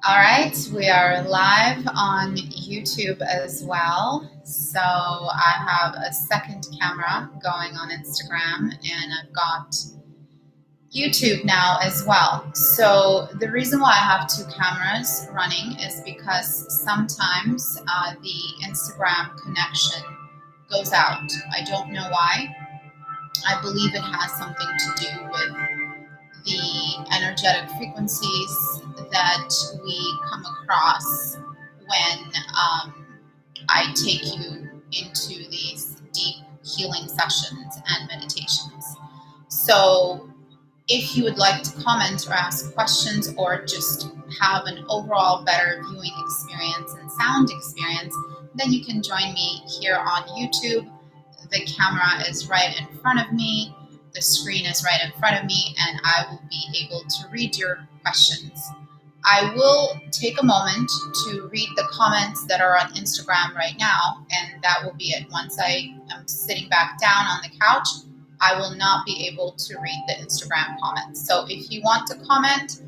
All right, we are live on YouTube as well. So I have a second camera going on Instagram, and I've got YouTube now as well. So the reason why I have two cameras running is because sometimes the Instagram connection goes out. I don't know why. I believe it has something to do with the energetic frequencies that we come across when I take you into these deep healing sessions and meditations. So if you would like to comment or ask questions or just have an overall better viewing experience and sound experience, then you can join me here on YouTube. The camera is right in front of me. The screen is right in front of me, and I will be able to read your questions. I will take a moment to read the comments that are on Instagram right now, and that will be it. Once I am sitting back down on the couch, I will not be able to read the Instagram comments. So if you want to comment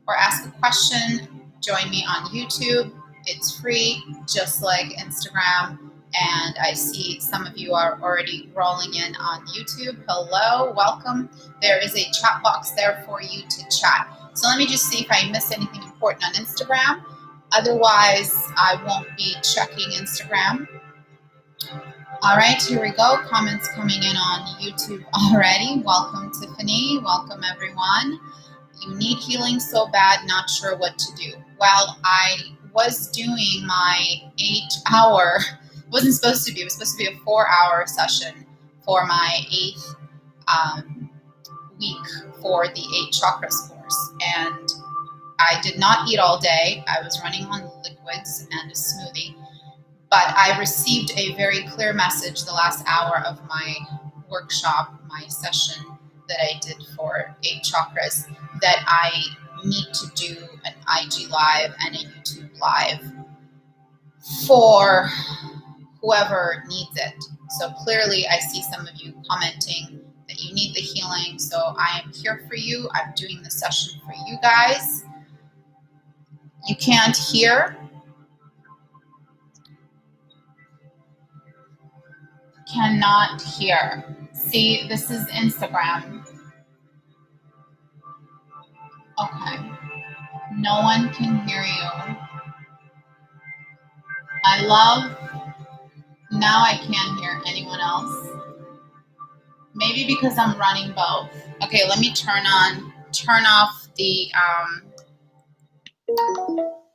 or ask a question, join me on YouTube. It's free, just like Instagram. And I see some of you are already rolling in on YouTube. Hello, welcome. There is a chat box there for you to chat. So let me just see if I miss anything important on Instagram. Otherwise, I won't be checking Instagram. All right, here we go. Comments coming in on YouTube already. Welcome, Tiffany. Welcome, everyone. You need healing so bad, not sure what to do. Well, I was doing my 8-hour, wasn't supposed to be, it was supposed to be a 4-hour session for my 8th week for the 8 chakras course. And I did not eat all day. I was running on liquids and a smoothie. But I received a very clear message the last hour of my workshop, my session that I did for 8 chakras, that I need to do an IG live and a YouTube live for whoever needs it. So clearly I see some of you commenting that you need the healing. So I am here for you. I'm doing the session for you guys. You can't hear. Cannot hear. See, this is Instagram. Okay. No one can hear you. I love, now I can't hear anyone else. Maybe because I'm running both. Okay, let me turn off the,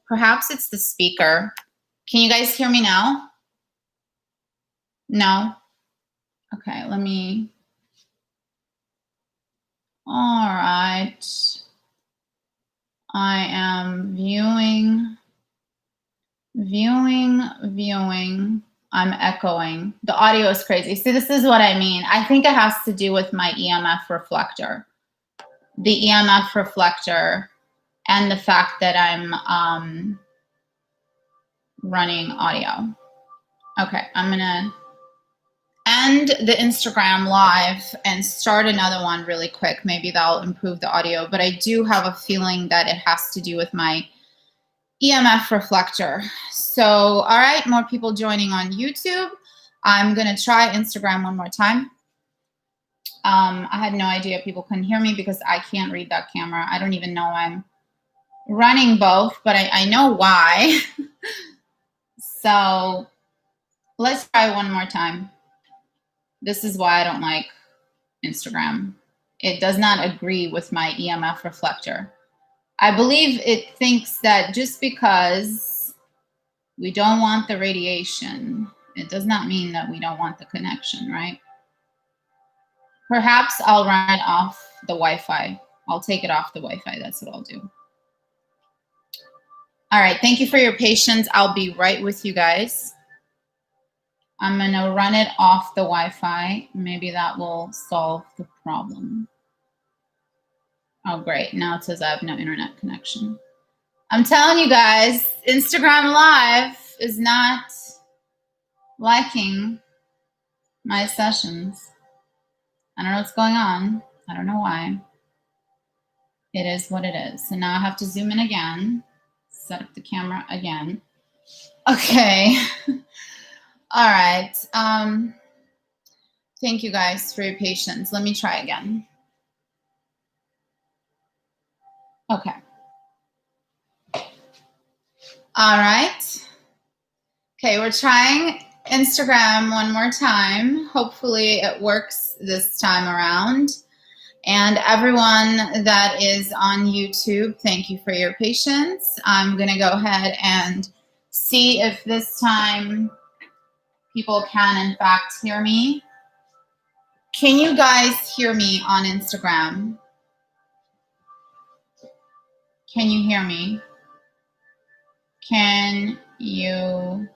perhaps it's the speaker. Can you guys hear me now? No? Okay, let me, all right. I am viewing. I'm echoing. The audio is crazy. See, this is what I mean. I think it has to do with my EMF reflector. The EMF reflector and the fact that I'm running audio. Okay, I'm gonna end the Instagram live and start another one really quick. Maybe that'll improve the audio, but I do have a feeling that it has to do with my EMF reflector. So, all right, more people joining on YouTube. I'm gonna try Instagram one more time. I had no idea people couldn't hear me because I can't read that camera. I don't even know I'm running both, but I know why. So let's try one more time. This is why I don't like Instagram. It does not agree with my EMF reflector. I believe it thinks that just because we don't want the radiation, it does not mean that we don't want the connection, right? Perhaps I'll run it off the Wi-Fi. I'll take it off the Wi-Fi. That's what I'll do. All right, thank you for your patience. I'll be right with you guys. I'm gonna run it off the Wi-Fi. Maybe that will solve the problem. Oh, great. Now it says I have no internet connection. I'm telling you guys, Instagram Live is not liking my sessions. I don't know what's going on. I don't know why. It is what it is. So now I have to zoom in again. set up the camera again. Okay. All right. Thank you guys for your patience. Let me try again. Okay. All right. Okay, we're trying Instagram one more time. Hopefully it works this time around. And everyone that is on YouTube, thank you for your patience. I'm going to go ahead and see if this time people can, in fact, hear me. Can you guys hear me on Instagram? Can you hear me? Can you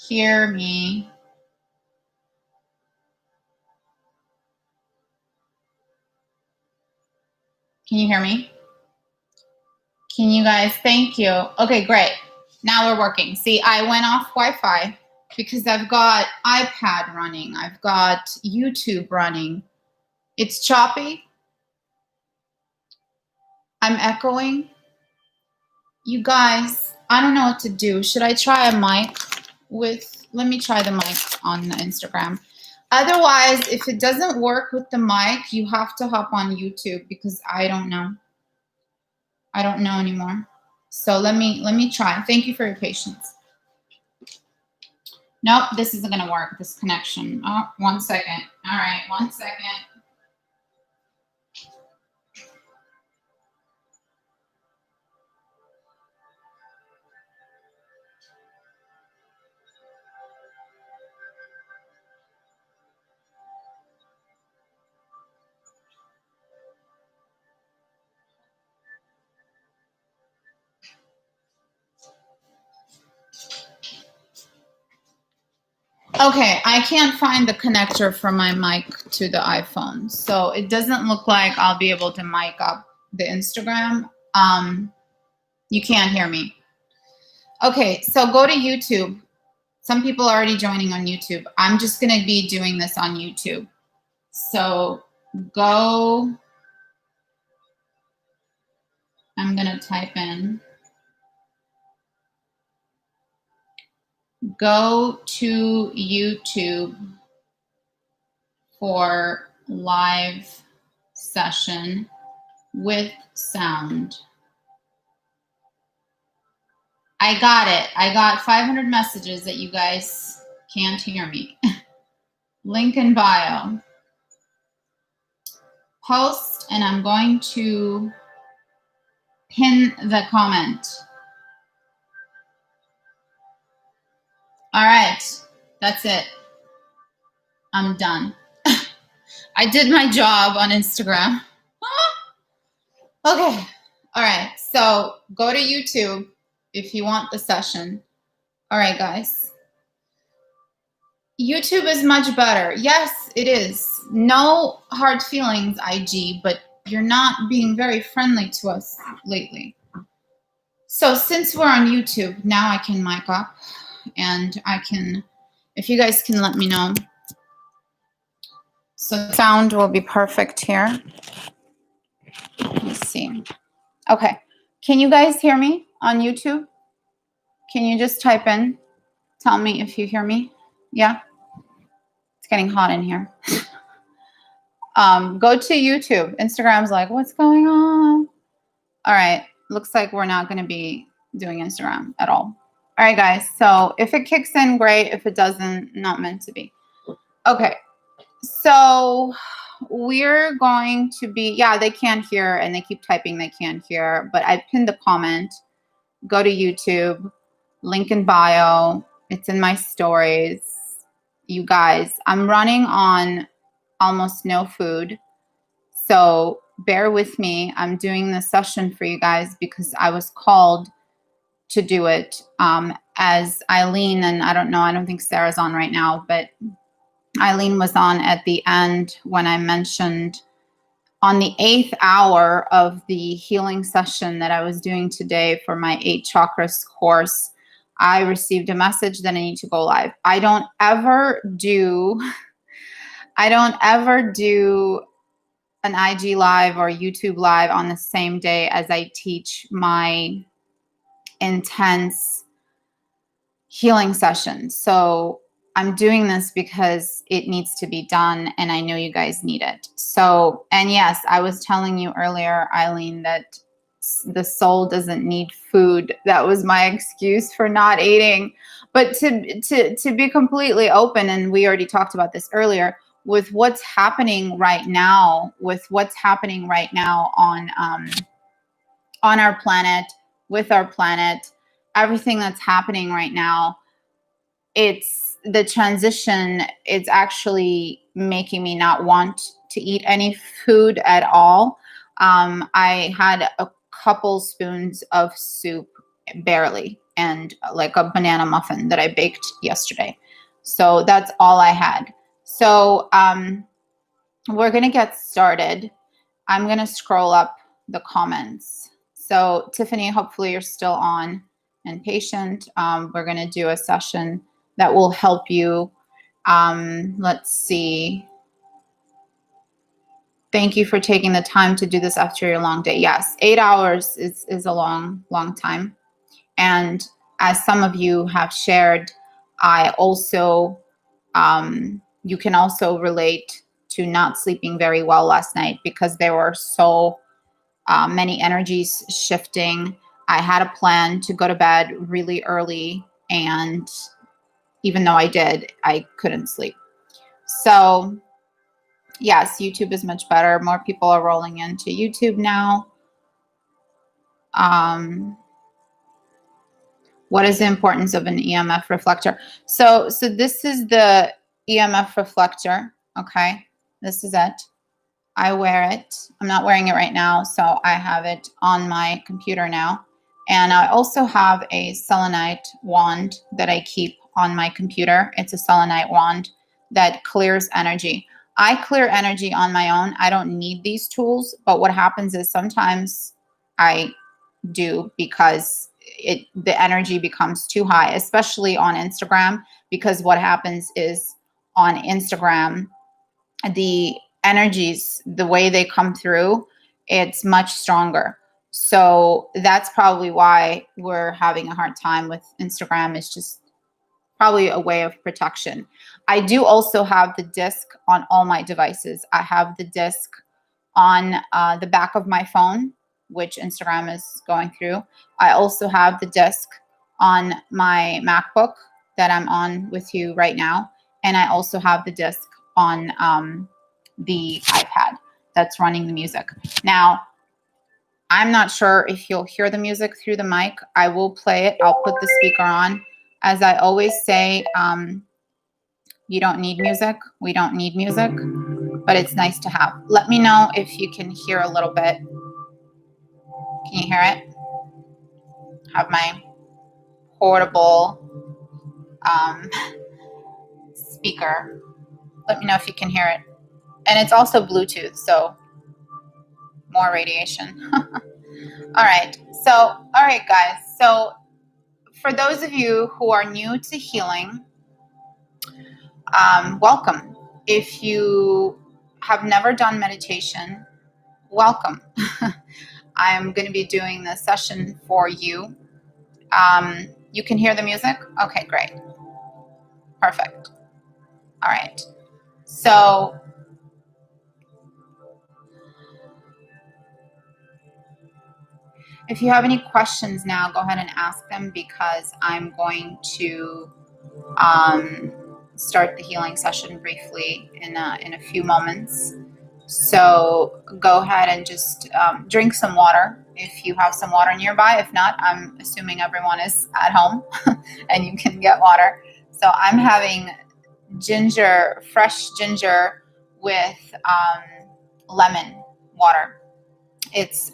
hear me? Can you hear me? Can you guys? Thank you. Okay, great. Now we're working. See, I went off Wi-Fi because I've got iPad running. I've got YouTube running. It's choppy. I'm echoing. You guys, I don't know what to do. Should I try a mic with, let me try the mic on the Instagram. Otherwise, if it doesn't work with the mic, you have to hop on YouTube because I don't know. I don't know anymore. So let me try. Thank you for your patience. Nope, this isn't gonna work, this connection. Oh, 1 second. All right, 1 second. Okay, I can't find the connector for my mic to the iPhone. So it doesn't look like I'll be able to mic up the Instagram. You can't hear me. Okay, so go to YouTube. Some people are already joining on YouTube. I'm just gonna be doing this on YouTube. So go, I'm gonna type in, go to YouTube for live session with sound. I got it. I got 500 messages that you guys can't hear me. Link in bio. Post, and I'm going to pin the comment. All right, that's it. I'm done. I did my job on Instagram. Okay, all right, so go to YouTube if you want the session. All right, guys. YouTube is much better. Yes, it is. No hard feelings, IG, but you're not being very friendly to us lately. So since we're on YouTube, now I can mic up and I can, if you guys can let me know. So sound will be perfect here. Let's see. Okay. Can you guys hear me on YouTube? Can you just type in, tell me if you hear me? Yeah? It's getting hot in here. Go to YouTube. Instagram's like, what's going on? All right. Looks like we're not going to be doing Instagram at all. All right, guys. So if it kicks in, great. If it doesn't, not meant to be. Okay. So we're going to be, yeah, they can't hear and they keep typing they can't hear, but I pinned the comment. Go to YouTube, link in bio. It's in my stories. You guys, I'm running on almost no food. So bear with me. I'm doing this session for you guys because I was called to do it as Eileen, and I don't think Sarah's on right now, but Eileen was on at the end when I mentioned on the 8th hour of the healing session that I was doing today for my 8 chakras course. I received a message that I need to go live. I don't ever do an IG live or YouTube live on the same day as I teach my intense healing session. So I'm doing this because it needs to be done, and I know you guys need it. So, and yes, I was telling you earlier, Eileen, that the soul doesn't need food. That was my excuse for not eating. But to be completely open, and we already talked about this earlier, with what's happening right now, on our planet, with our planet, everything that's happening right now, it's the transition. It's actually making me not want to eat any food at all. I had a couple spoons of soup, barely, and like a banana muffin that I baked yesterday. So that's all I had. So we're going to get started. I'm going to scroll up the comments. So Tiffany, hopefully you're still on and patient. We're going to do a session that will help you. Let's see. Thank you for taking the time to do this after your long day. Yes, 8 hours is a long, long time. And as some of you have shared, I also, you can also relate to not sleeping very well last night because there were so many energies shifting. I had a plan to go to bed really early, and even though I did, I couldn't sleep. So yes, YouTube is much better. More people are rolling into YouTube now. What is the importance of an EMF reflector? So this is the EMF reflector. Okay, this is it. I wear it. I'm not wearing it right now, so I have it on my computer now. And I also have a selenite wand that I keep on my computer. It's a selenite wand that clears energy. I clear energy on my own. I don't need these tools, but what happens is sometimes I do because the energy becomes too high, especially on Instagram, because what happens is on Instagram, the energies, the way they come through, it's much stronger. So that's probably why we're having a hard time with Instagram. It's just probably a way of protection. I do also have the disc on all my devices. I have the disc on the back of my phone, which Instagram is going through. I also have the disc on my MacBook that I'm on with you right now. And I also have the disc on the iPad that's running the music. Now, I'm not sure if you'll hear the music through the mic. I will play it. I'll put the speaker on. As I always say, you don't need music. We don't need music, but it's nice to have. Let me know if you can hear a little bit. Can you hear it? Have my portable speaker. Let me know if you can hear it. And it's also Bluetooth, so more radiation. All right. So, all right, guys. So for those of you who are new to healing, welcome. If you have never done meditation, welcome. I'm going to be doing this session for you. You can hear the music? Okay, great. Perfect. All right. So if you have any questions now, go ahead and ask them, because I'm going to start the healing session briefly in a few moments. So go ahead and just drink some water if you have some water nearby. If not, I'm assuming everyone is at home and you can get water. So I'm having ginger, fresh ginger with lemon water. It's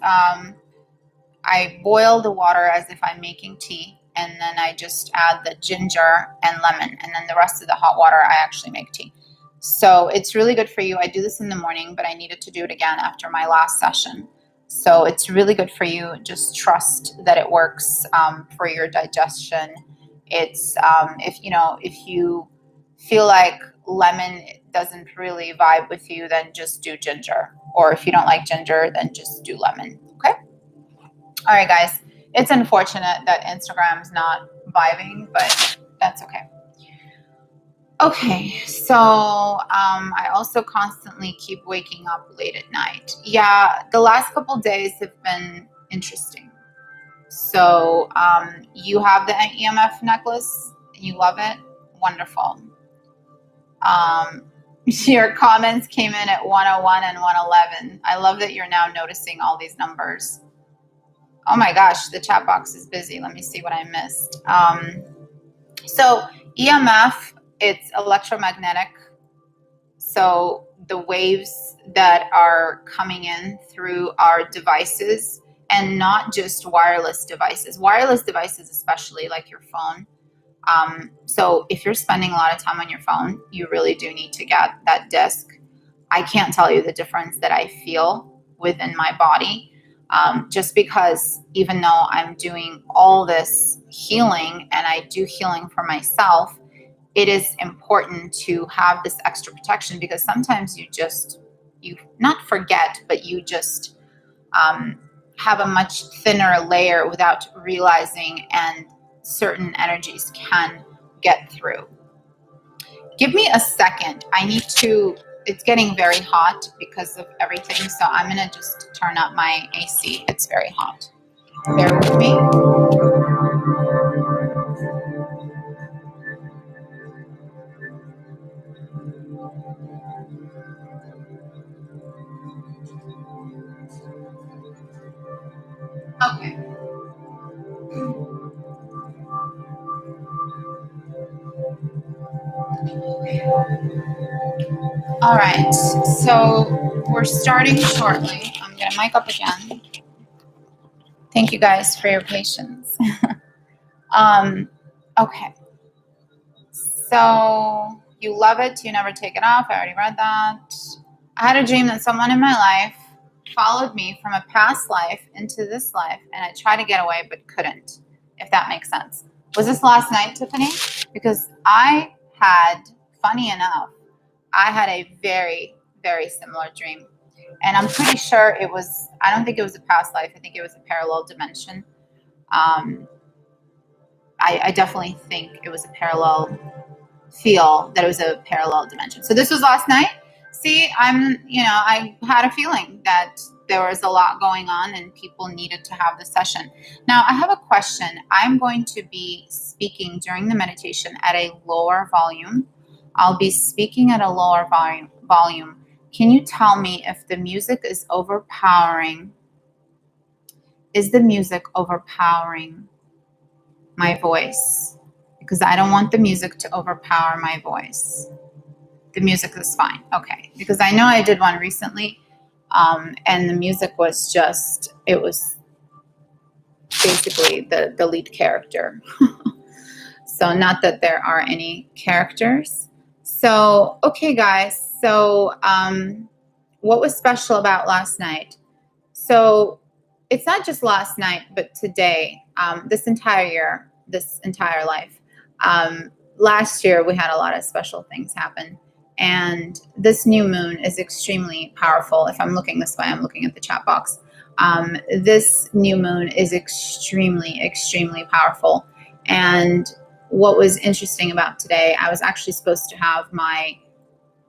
I boil the water as if I'm making tea, and then I just add the ginger and lemon, and then the rest of the hot water I actually make tea. So it's really good for you. I do this in the morning, but I needed to do it again after my last session. So it's really good for you. Just trust that it works for your digestion. It's if you feel like lemon doesn't really vibe with you, then just do ginger. Or if you don't like ginger, then just do lemon. Okay. All right, guys. It's unfortunate that Instagram's not vibing, but that's okay. Okay, so I also constantly keep waking up late at night. Yeah, the last couple days have been interesting. So you have the EMF necklace, you love it, wonderful. Your comments came in at 101 and 111. I love that you're now noticing all these numbers. Oh my gosh, the chat box is busy. Let me see what I missed. So EMF, it's electromagnetic. So the waves that are coming in through our devices, and not just wireless devices, especially like your phone. So if you're spending a lot of time on your phone, you really do need to get that disc. I can't tell you the difference that I feel within my body. Just because even though I'm doing all this healing and I do healing for myself, it is important to have this extra protection, because sometimes you not forget, but you just have a much thinner layer without realizing, and certain energies can get through. Give me a second. It's getting very hot because of everything, so I'm going to just turn up my AC. It's very hot. Bear with me. Okay. All right, so we're starting shortly. I'm going to mic up again. Thank you guys for your patience. Okay. So you love it, you never take it off. I already read that. I had a dream that someone in my life followed me from a past life into this life, and I tried to get away but couldn't, if that makes sense. Was this last night, Tiffany? Because funny enough, I had a very, very similar dream. And I'm pretty sure I don't think it was a past life. I think it was a parallel dimension. I definitely think it was that it was a parallel dimension. So this was last night. See, I had a feeling that there was a lot going on and people needed to have the session. Now, I have a question. I'm going to be speaking during the meditation at a lower volume. I'll be speaking at a lower volume. Can you tell me if the music is overpowering? Is the music overpowering my voice? Because I don't want the music to overpower my voice. The music is fine. Okay. Because I know I did one recently, and the music was it was basically the lead character. So not that there are any characters. So, okay, guys. So what was special about last night? So it's not just last night, but today, this entire year, this entire life. Last year, we had a lot of special things happen. And this new moon is extremely powerful. If I'm looking this way, I'm looking at the chat box. This new moon is extremely, extremely powerful. And what was interesting about today, I was actually supposed to have my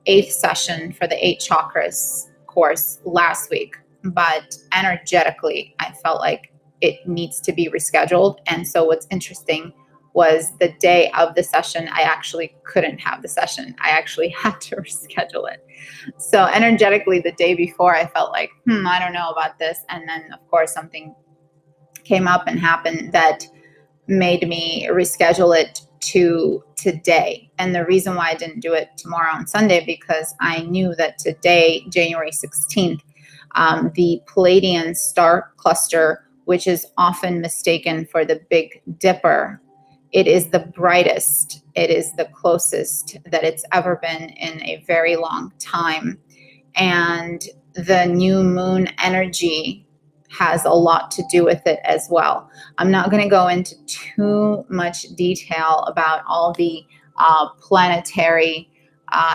8th session for the 8 chakras course last week, but energetically, I felt like it needs to be rescheduled. And so what's interesting was the day of the session, I actually couldn't have the session. I actually had to reschedule it. So energetically, the day before, I felt like, I don't know about this. And then, of course, something came up and happened that made me reschedule it to today. And the reason why I didn't do it tomorrow on Sunday, because I knew that today, January 16th, the Palladian star cluster, which is often mistaken for the Big Dipper, it is the brightest, it is the closest that it's ever been in a very long time. And the new moon energy has a lot to do with it as well. I'm not going to go into too much detail about all the planetary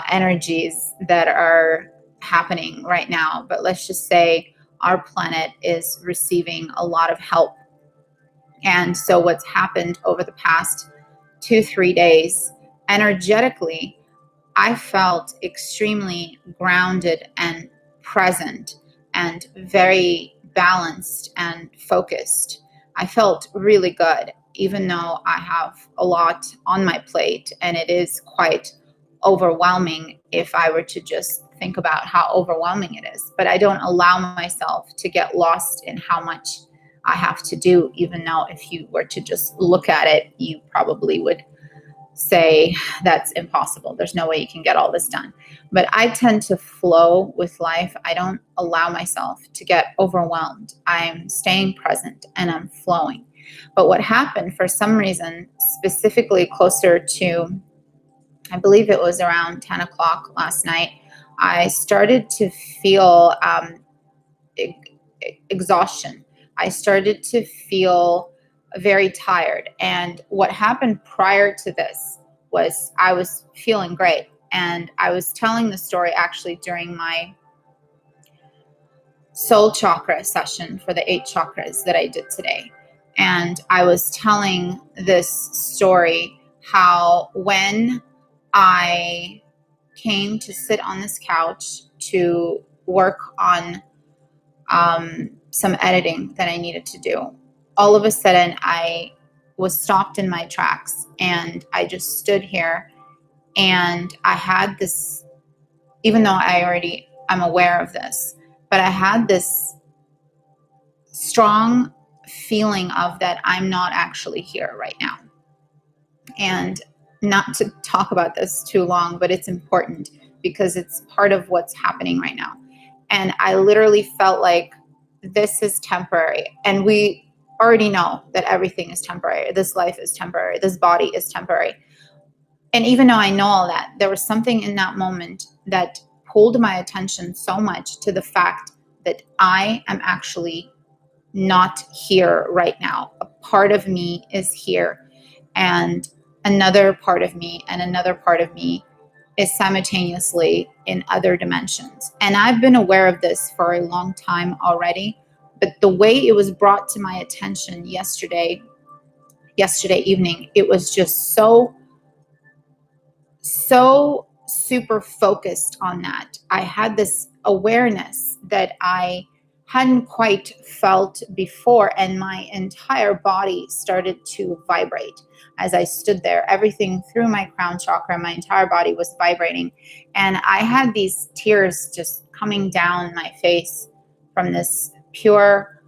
energies that are happening right now, but let's just say our planet is receiving a lot of help And so what's happened over the past 2-3 days, energetically, I felt extremely grounded and present and very balanced and focused. I felt really good, even though I have a lot on my plate and it is quite overwhelming if I were to just think about how overwhelming it is. But I don't allow myself to get lost in how much I have to do, even though if you were to just look at it, you probably would say that's impossible. There's no way you can get all this done. But I tend to flow with life. I don't allow myself to get overwhelmed. I'm staying present and I'm flowing. But what happened for some reason, specifically closer to, I believe it was around 10 o'clock last night, I started to feel exhaustion. I started to feel very tired. And what happened prior to this was I was feeling great. And I was telling the story actually during my soul chakra session for the 8 chakras that I did today. And I was telling this story how when I came to sit on this couch to work on some editing that I needed to do, all of a sudden I was stopped in my tracks and I just stood here and I had this, even though I'm aware of this, but I had this strong feeling of that I'm not actually here right now. And not to talk about this too long, but it's important because it's part of what's happening right now. And I literally felt like this is temporary. And we already know that everything is temporary. This life is temporary. This body is temporary. And even though I know all that, there was something in that moment that pulled my attention so much to the fact that I am actually not here right now. A part of me is here, and another part of me and another part of me is simultaneously in other dimensions. And I've been aware of this for a long time already, but the way it was brought to my attention yesterday evening, it was just so super focused on that. I had this awareness that I hadn't quite felt before, and my entire body started to vibrate as I stood there. Everything through my crown chakra, my entire body was vibrating, and I had these tears just coming down my face from this pure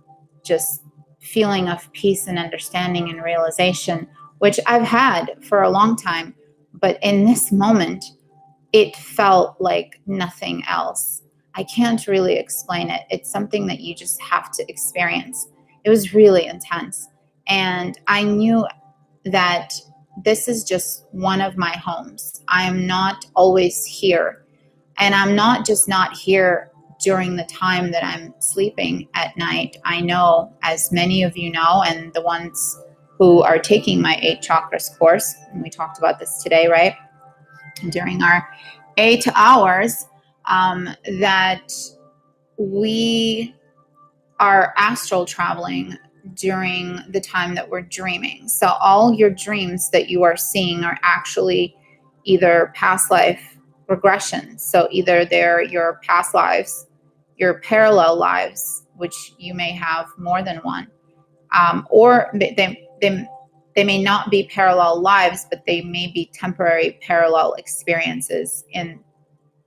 just feeling of peace and understanding and realization, which I've had for a long time. But in this moment, it felt like nothing else. I can't really explain it. It's something that you just have to experience. It was really intense. And I knew that this is just one of my homes. I'm not always here. And I'm not just not here during the time that I'm sleeping at night. I know, as many of you know, and the ones who are taking my 8 chakras course, and we talked about this today, right? During our 8 hours, that we are astral traveling during the time that we're dreaming. So all your dreams that you are seeing are actually either past life regression. So either they're your past lives, your parallel lives, which you may have more than one, or they may not be parallel lives, but they may be temporary parallel experiences in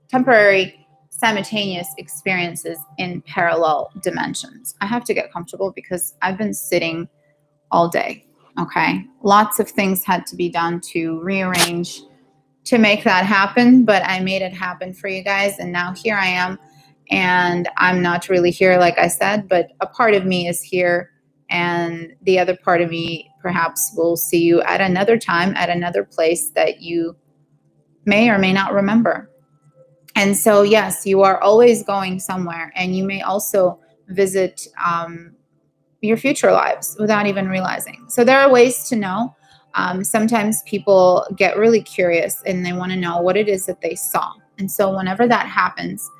temporary simultaneous experiences in parallel dimensions. I have to get comfortable because I've been sitting all day. Okay. Lots of things had to be done to rearrange to make that happen, but I made it happen for you guys. And now here I am, and I'm not really here, like I said, but a part of me is here. And the other part of me perhaps will see you at another time, at another place that you may or may not remember. And so, yes, you are always going somewhere, and you may also visit your future lives without even realizing. So there are ways to know. Sometimes people get really curious and they want to know what it is that they saw. And so whenever that happens,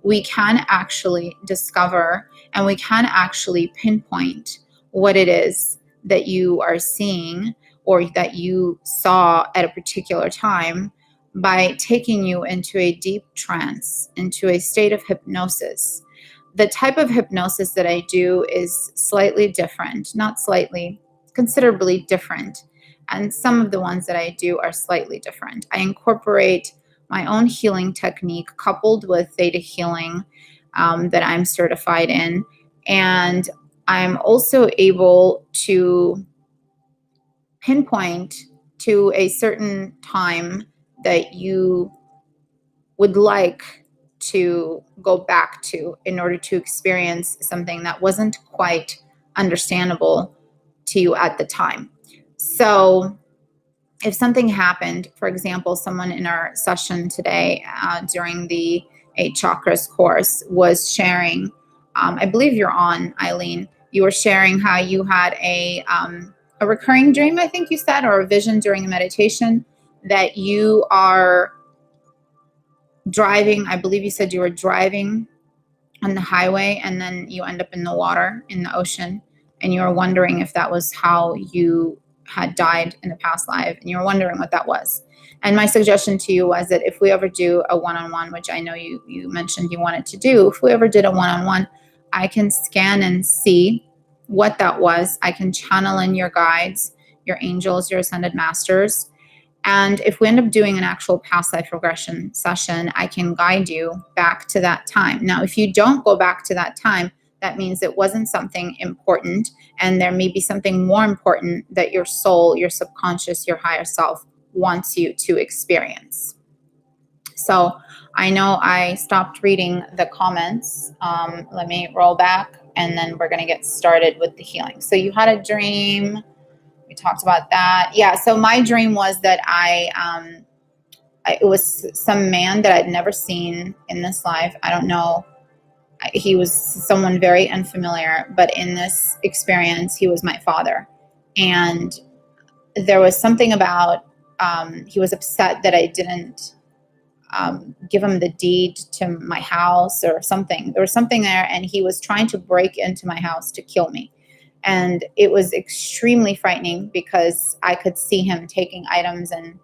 we can actually discover and we can actually pinpoint what it is that you are seeing or that you saw at a particular time by taking you into a deep trance, into a state of hypnosis. The type of hypnosis that I do is slightly different, not slightly, considerably different. And some of the ones that I do are slightly different. I incorporate my own healing technique coupled with theta healing that I'm certified in. And I'm also able to pinpoint to a certain time that you would like to go back to in order to experience something that wasn't quite understandable to you at the time. So if something happened, for example, someone in our session today during the 8 Chakras course was sharing, I believe you're on, Eileen, you were sharing how you had a recurring dream, I think you said, or a vision during a meditation that you are driving. I believe you said you were driving on the highway and then you end up in the water, in the ocean, and you were wondering if that was how you had died in the past life, and you were wondering what that was. And my suggestion to you was that if we ever do a one-on-one, which I know you mentioned you wanted to do, if we ever did a one-on-one, I can scan and see what that was. I can channel in your guides, your angels, your ascended masters. And if we end up doing an actual past life regression session, I can guide you back to that time. Now, if you don't go back to that time, that means it wasn't something important, and there may be something more important that your soul, your subconscious, your higher self wants you to experience. So I know I stopped reading the comments. Let me roll back, and then we're going to get started with the healing. So you had a dream. We talked about that. Yeah, so my dream was that it was some man that I'd never seen in this life. I don't know. He was someone very unfamiliar, but in this experience, he was my father. And there was something about, he was upset that I didn't give him the deed to my house or something. There was something there, and he was trying to break into my house to kill me. And it was extremely frightening because I could see him taking items and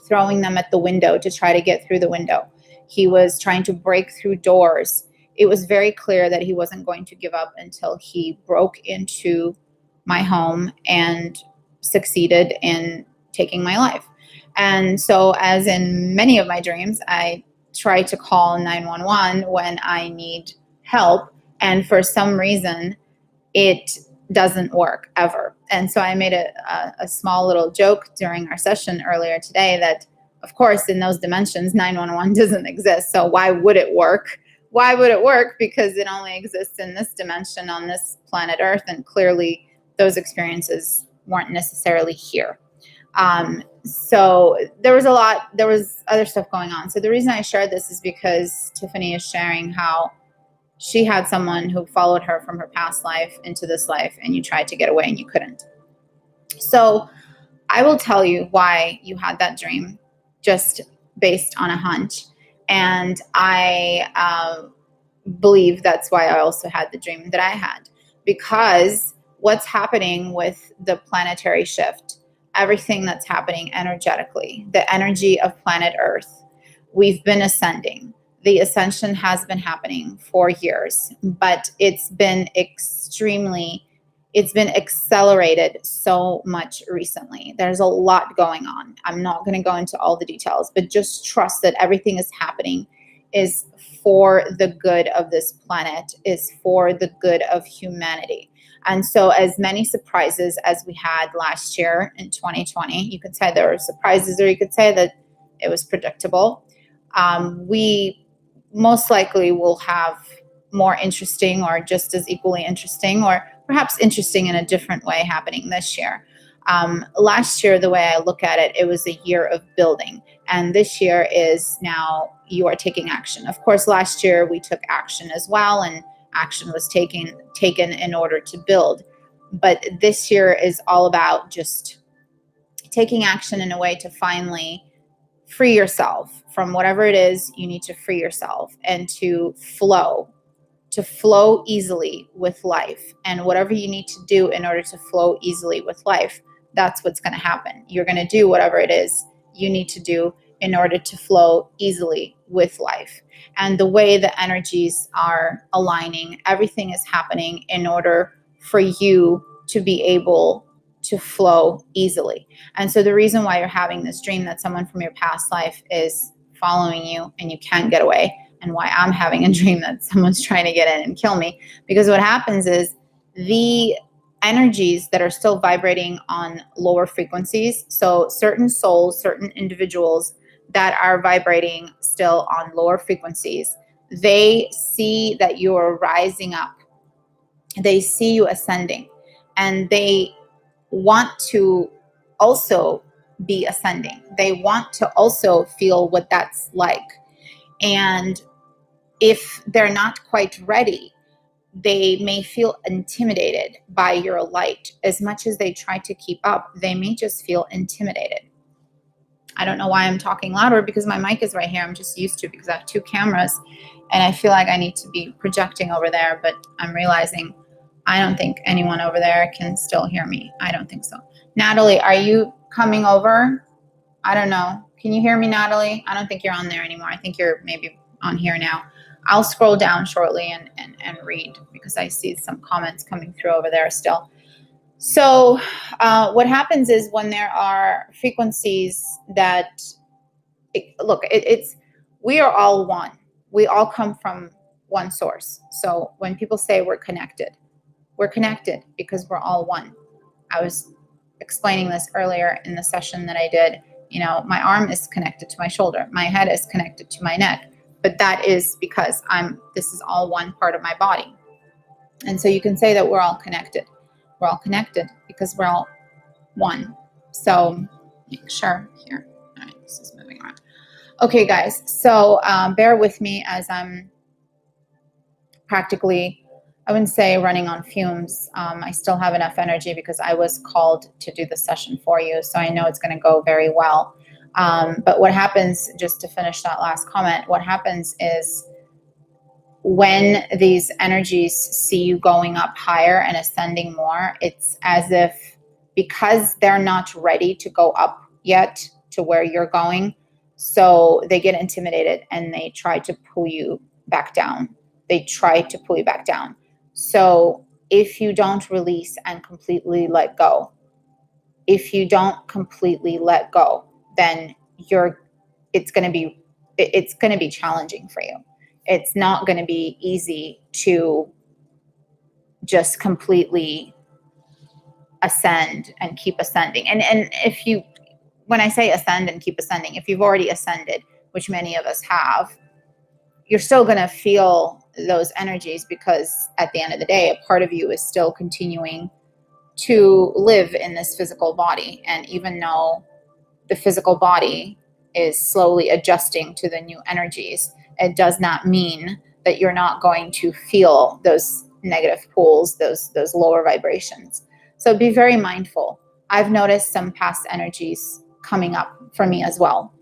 throwing them at the window to try to get through the window. He was trying to break through doors. It was very clear that he wasn't going to give up until he broke into my home and succeeded in taking my life. And so, as in many of my dreams, I try to call 911 when I need help. And for some reason, it doesn't work ever. And so I made a small little joke during our session earlier today that, of course, in those dimensions, 911 doesn't exist. So why would it work? Why would it work? Because it only exists in this dimension on this planet Earth. And clearly those experiences weren't necessarily here. So there was other stuff going on. So the reason I shared this is because Tiffany is sharing how she had someone who followed her from her past life into this life, and you tried to get away and you couldn't. So I will tell you why you had that dream, just based on a hunch. And I believe that's why I also had the dream that I had, because what's happening with the planetary shift, everything that's happening energetically, the energy of planet Earth, we've been ascending. The ascension has been happening for years, but it's been accelerated so much recently. There's a lot going on. I'm not going to go into all the details, but just trust that everything is happening is for the good of this planet, is for the good of humanity. And so as many surprises as we had last year in 2020, you could say there were surprises, or you could say that it was predictable. We most likely will have more interesting, or just as equally interesting, or perhaps interesting in a different way happening this year. Last year, the way I look at it, it was a year of building. And this year is now you are taking action. Of course, last year we took action as well, and action was taken in order to build. But this year is all about just taking action in a way to finally free yourself from whatever it is you need to free yourself, and to flow to flow easily with life. And whatever you need to do in order to flow easily with life, that's what's going to happen. You're going to do whatever it is you need to do in order to flow easily with life. And the way the energies are aligning, everything is happening in order for you to be able to flow easily. And so the reason why you're having this dream that someone from your past life is following you and you can't get away, and why I'm having a dream that someone's trying to get in and kill me, because what happens is the energies that are still vibrating on lower frequencies, so certain souls, certain individuals that are vibrating still on lower frequencies, they see that you're rising up, they see you ascending, and they want to also be ascending. They want to also feel what that's like. And if they're not quite ready, they may feel intimidated by your light. As much as they try to keep up, they may just feel intimidated. I don't know why I'm talking louder, because my mic is right here. I'm just used to it because I have two cameras and I feel like I need to be projecting over there, but I'm realizing I don't think anyone over there can still hear me. I don't think so. Natalie, are you coming over? I don't know. Can you hear me, Natalie? I don't think you're on there anymore. I think you're maybe on here now. I'll scroll down shortly and read, because I see some comments coming through over there still. So what happens is when there are frequencies that, we are all one. We all come from one source. So when people say we're connected because we're all one. I was explaining this earlier in the session that I did. You know, my arm is connected to my shoulder. My head is connected to my neck. But that is because this is all one part of my body. And so you can say that we're all connected. We're all connected because we're all one. So make sure here. All right, this is moving around. Okay, guys. So bear with me as I'm practically, I wouldn't say running on fumes. I still have enough energy because I was called to do the session for you. So I know it's going to go very well. But what happens, just to finish that last comment, what happens is when these energies see you going up higher and ascending more, it's as if, because they're not ready to go up yet to where you're going, so they get intimidated and they try to pull you back down. They try to pull you back down. So if you don't release and completely let go, then it's going to be challenging for you. It's not going to be easy to just completely ascend and keep ascending. And when I say ascend and keep ascending, if you've already ascended, which many of us have, you're still going to feel those energies, because at the end of the day, a part of you is still continuing to live in this physical body. And even though the physical body is slowly adjusting to the new energies, it does not mean that you're not going to feel those negative pulls, those lower vibrations. So be very mindful. I've noticed some past energies coming up for me as well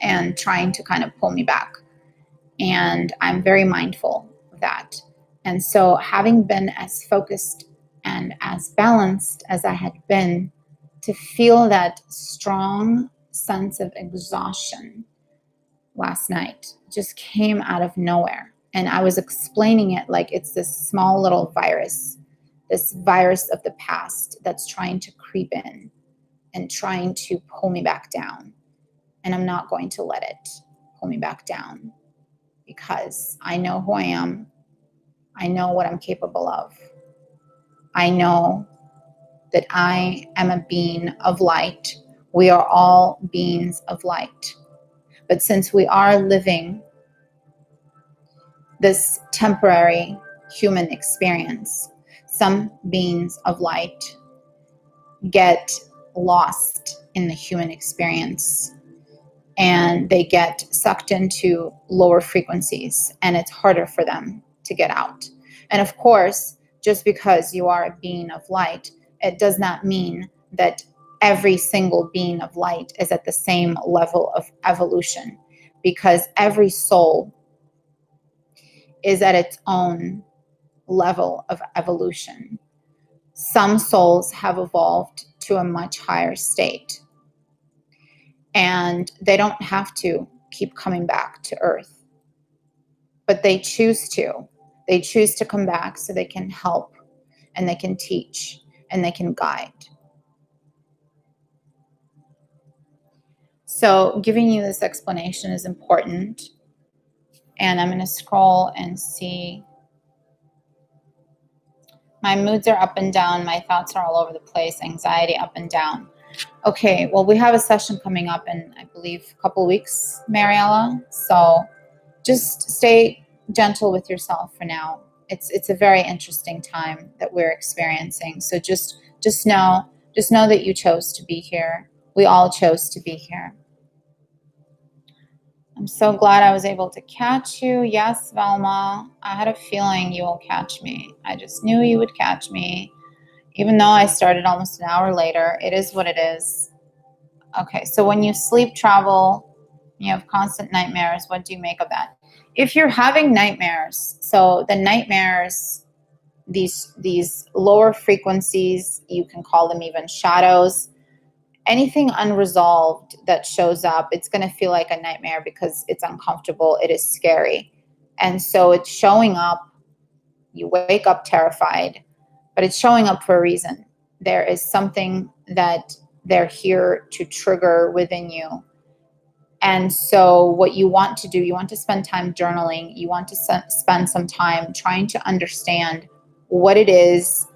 and trying to kind of pull me back. And I'm very mindful of that. And so having been as focused and as balanced as I had been, to feel that strong sense of exhaustion last night just came out of nowhere. And I was explaining it like it's this small little virus, this virus of the past that's trying to creep in and trying to pull me back down. And I'm not going to let it pull me back down, because I know who I am. I know what I'm capable of. I know that I am a being of light. We are all beings of light. But since we are living this temporary human experience, some beings of light get lost in the human experience and they get sucked into lower frequencies, and it's harder for them to get out. And of course, just because you are a being of light, it does not mean that every single being of light is at the same level of evolution, because every soul is at its own level of evolution. Some souls have evolved to a much higher state, and they don't have to keep coming back to Earth, but they choose to. They choose to come back so they can help, and they can teach, and they can guide. So giving you this explanation is important. And I'm going to scroll and see. My moods are up and down. My thoughts are all over the place. Anxiety up and down. Okay, well, we have a session coming up in, I believe, a couple weeks, Mariella. So just stay gentle with yourself for now. It's a very interesting time that we're experiencing. So just know that you chose to be here. We all chose to be here. I'm so glad I was able to catch you. Yes, Velma, I had a feeling you will catch me. I just knew you would catch me. Even though I started almost an hour later, it is what it is. Okay, so when you sleep travel, you have constant nightmares. What do you make of that? If you're having nightmares, so the nightmares, these lower frequencies, you can call them even shadows, anything unresolved that shows up, it's going to feel like a nightmare because it's uncomfortable. It is scary. And so it's showing up. You wake up terrified, but it's showing up for a reason. There is something that they're here to trigger within you. And so what you want to do, you want to spend time journaling. You want to spend some time trying to understand what it is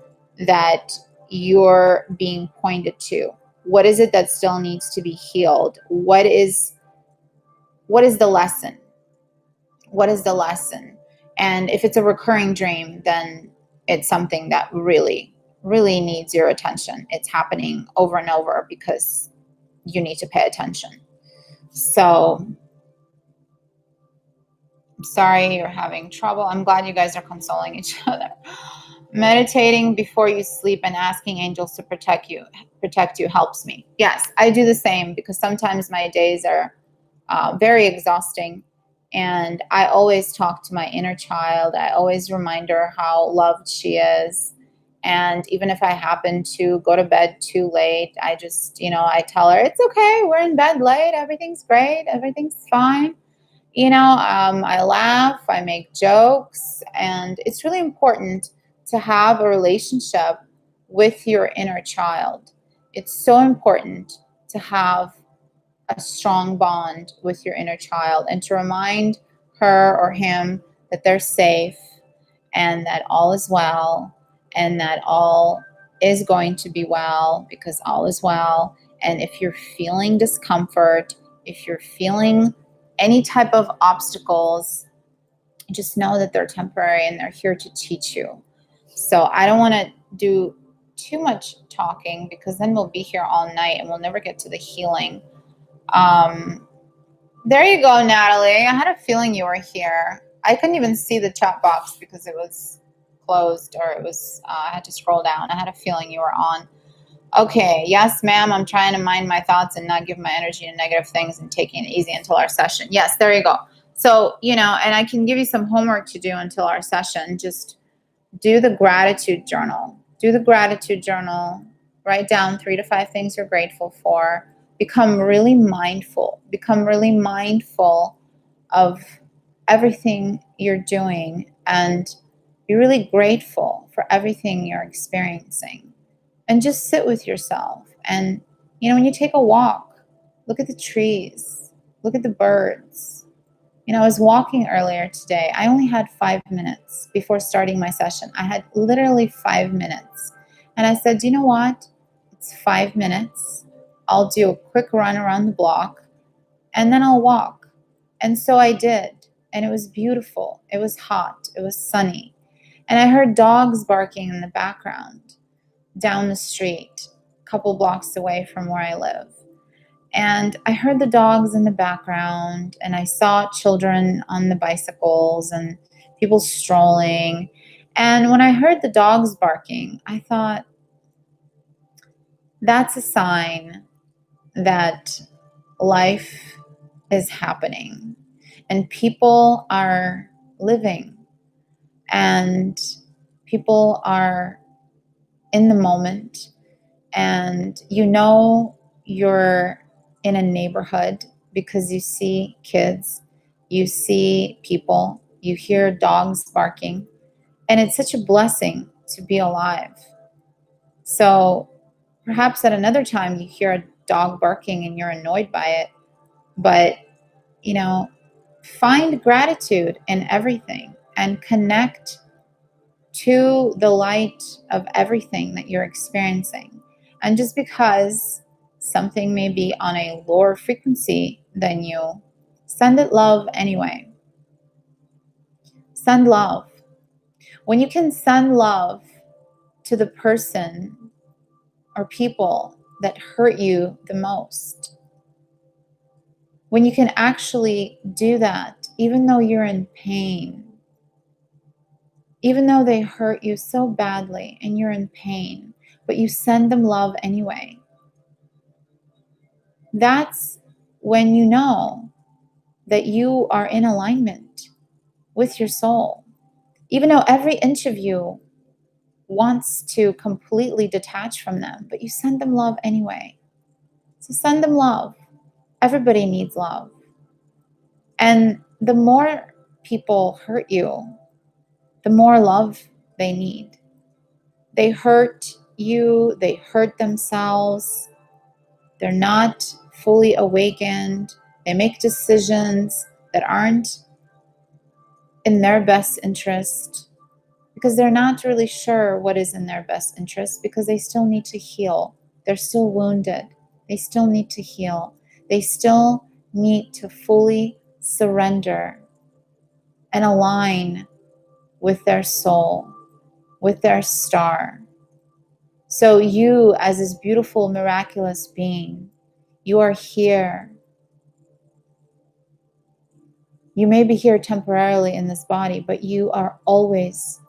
that you're being pointed to. What is it that still needs to be healed? What is the lesson? What is the lesson? And if it's a recurring dream, then it's something that really, really needs your attention. It's happening over and over because you need to pay attention. So I'm sorry you're having trouble. I'm glad you guys are consoling each other. Meditating before you sleep and asking angels to protect you helps me. Yes, I do the same because sometimes my days are very exhausting, and I always talk to my inner child. I always remind her how loved she is, and even if I happen to go to bed too late, I just, I tell her, it's okay, we're in bed late, everything's great, everything's fine. I laugh, I make jokes, and it's really important to have a relationship with your inner child. It's so important to have a strong bond with your inner child and to remind her or him that they're safe and that all is well and that all is going to be well because all is well. And if you're feeling discomfort, if you're feeling any type of obstacles, just know that they're temporary and they're here to teach you. So I don't want to do too much talking because then we'll be here all night and we'll never get to the healing. There you go, Natalie. I had a feeling you were here. I couldn't even see the chat box because it was closed, or it was, I had to scroll down. I had a feeling you were on. Okay, yes, ma'am, I'm trying to mind my thoughts and not give my energy to negative things and taking it easy until our session. Yes, there you go. So, and I can give you some homework to do until our session. Just do the gratitude journal. Do the gratitude journal. Write down 3 to 5 things you're grateful for. Become really mindful. Become really mindful of everything you're doing and be really grateful for everything you're experiencing. And just sit with yourself. And, when you take a walk, look at the trees, look at the birds. I was walking earlier today. I only had 5 minutes before starting my session. I had literally 5 minutes. And I said, you know what? It's 5 minutes. I'll do a quick run around the block and then I'll walk. And so I did. And it was beautiful. It was hot. It was sunny. And I heard dogs barking in the background down the street, a couple blocks away from where I live. And I heard the dogs in the background, and I saw children on the bicycles and people strolling. And when I heard the dogs barking, I thought, that's a sign that life is happening and people are living and people are in the moment, and you know you're in a neighborhood because you see kids, you see people, you hear dogs barking, and it's such a blessing to be alive. So perhaps at another time you hear a dog barking and you're annoyed by it, but find gratitude in everything and connect to the light of everything that you're experiencing. And just because something may be on a lower frequency than you, send it love anyway. Send love. When you can send love to the person or people that hurt you the most, when you can actually do that, even though you're in pain, even though they hurt you so badly and you're in pain, but you send them love anyway, that's when you know that you are in alignment with your soul. Even though every inch of you wants to completely detach from them, but you send them love anyway. So send them love. Everybody needs love. And the more people hurt you, the more love they need. They hurt you, they hurt themselves, they're not fully awakened, they make decisions that aren't in their best interest because they're not really sure what is in their best interest because they still need to heal. They're still wounded. They still need to heal. They still need to fully surrender and align with their soul, with their star. So you, as this beautiful, miraculous being, you are here. You may be here temporarily in this body, but you are always,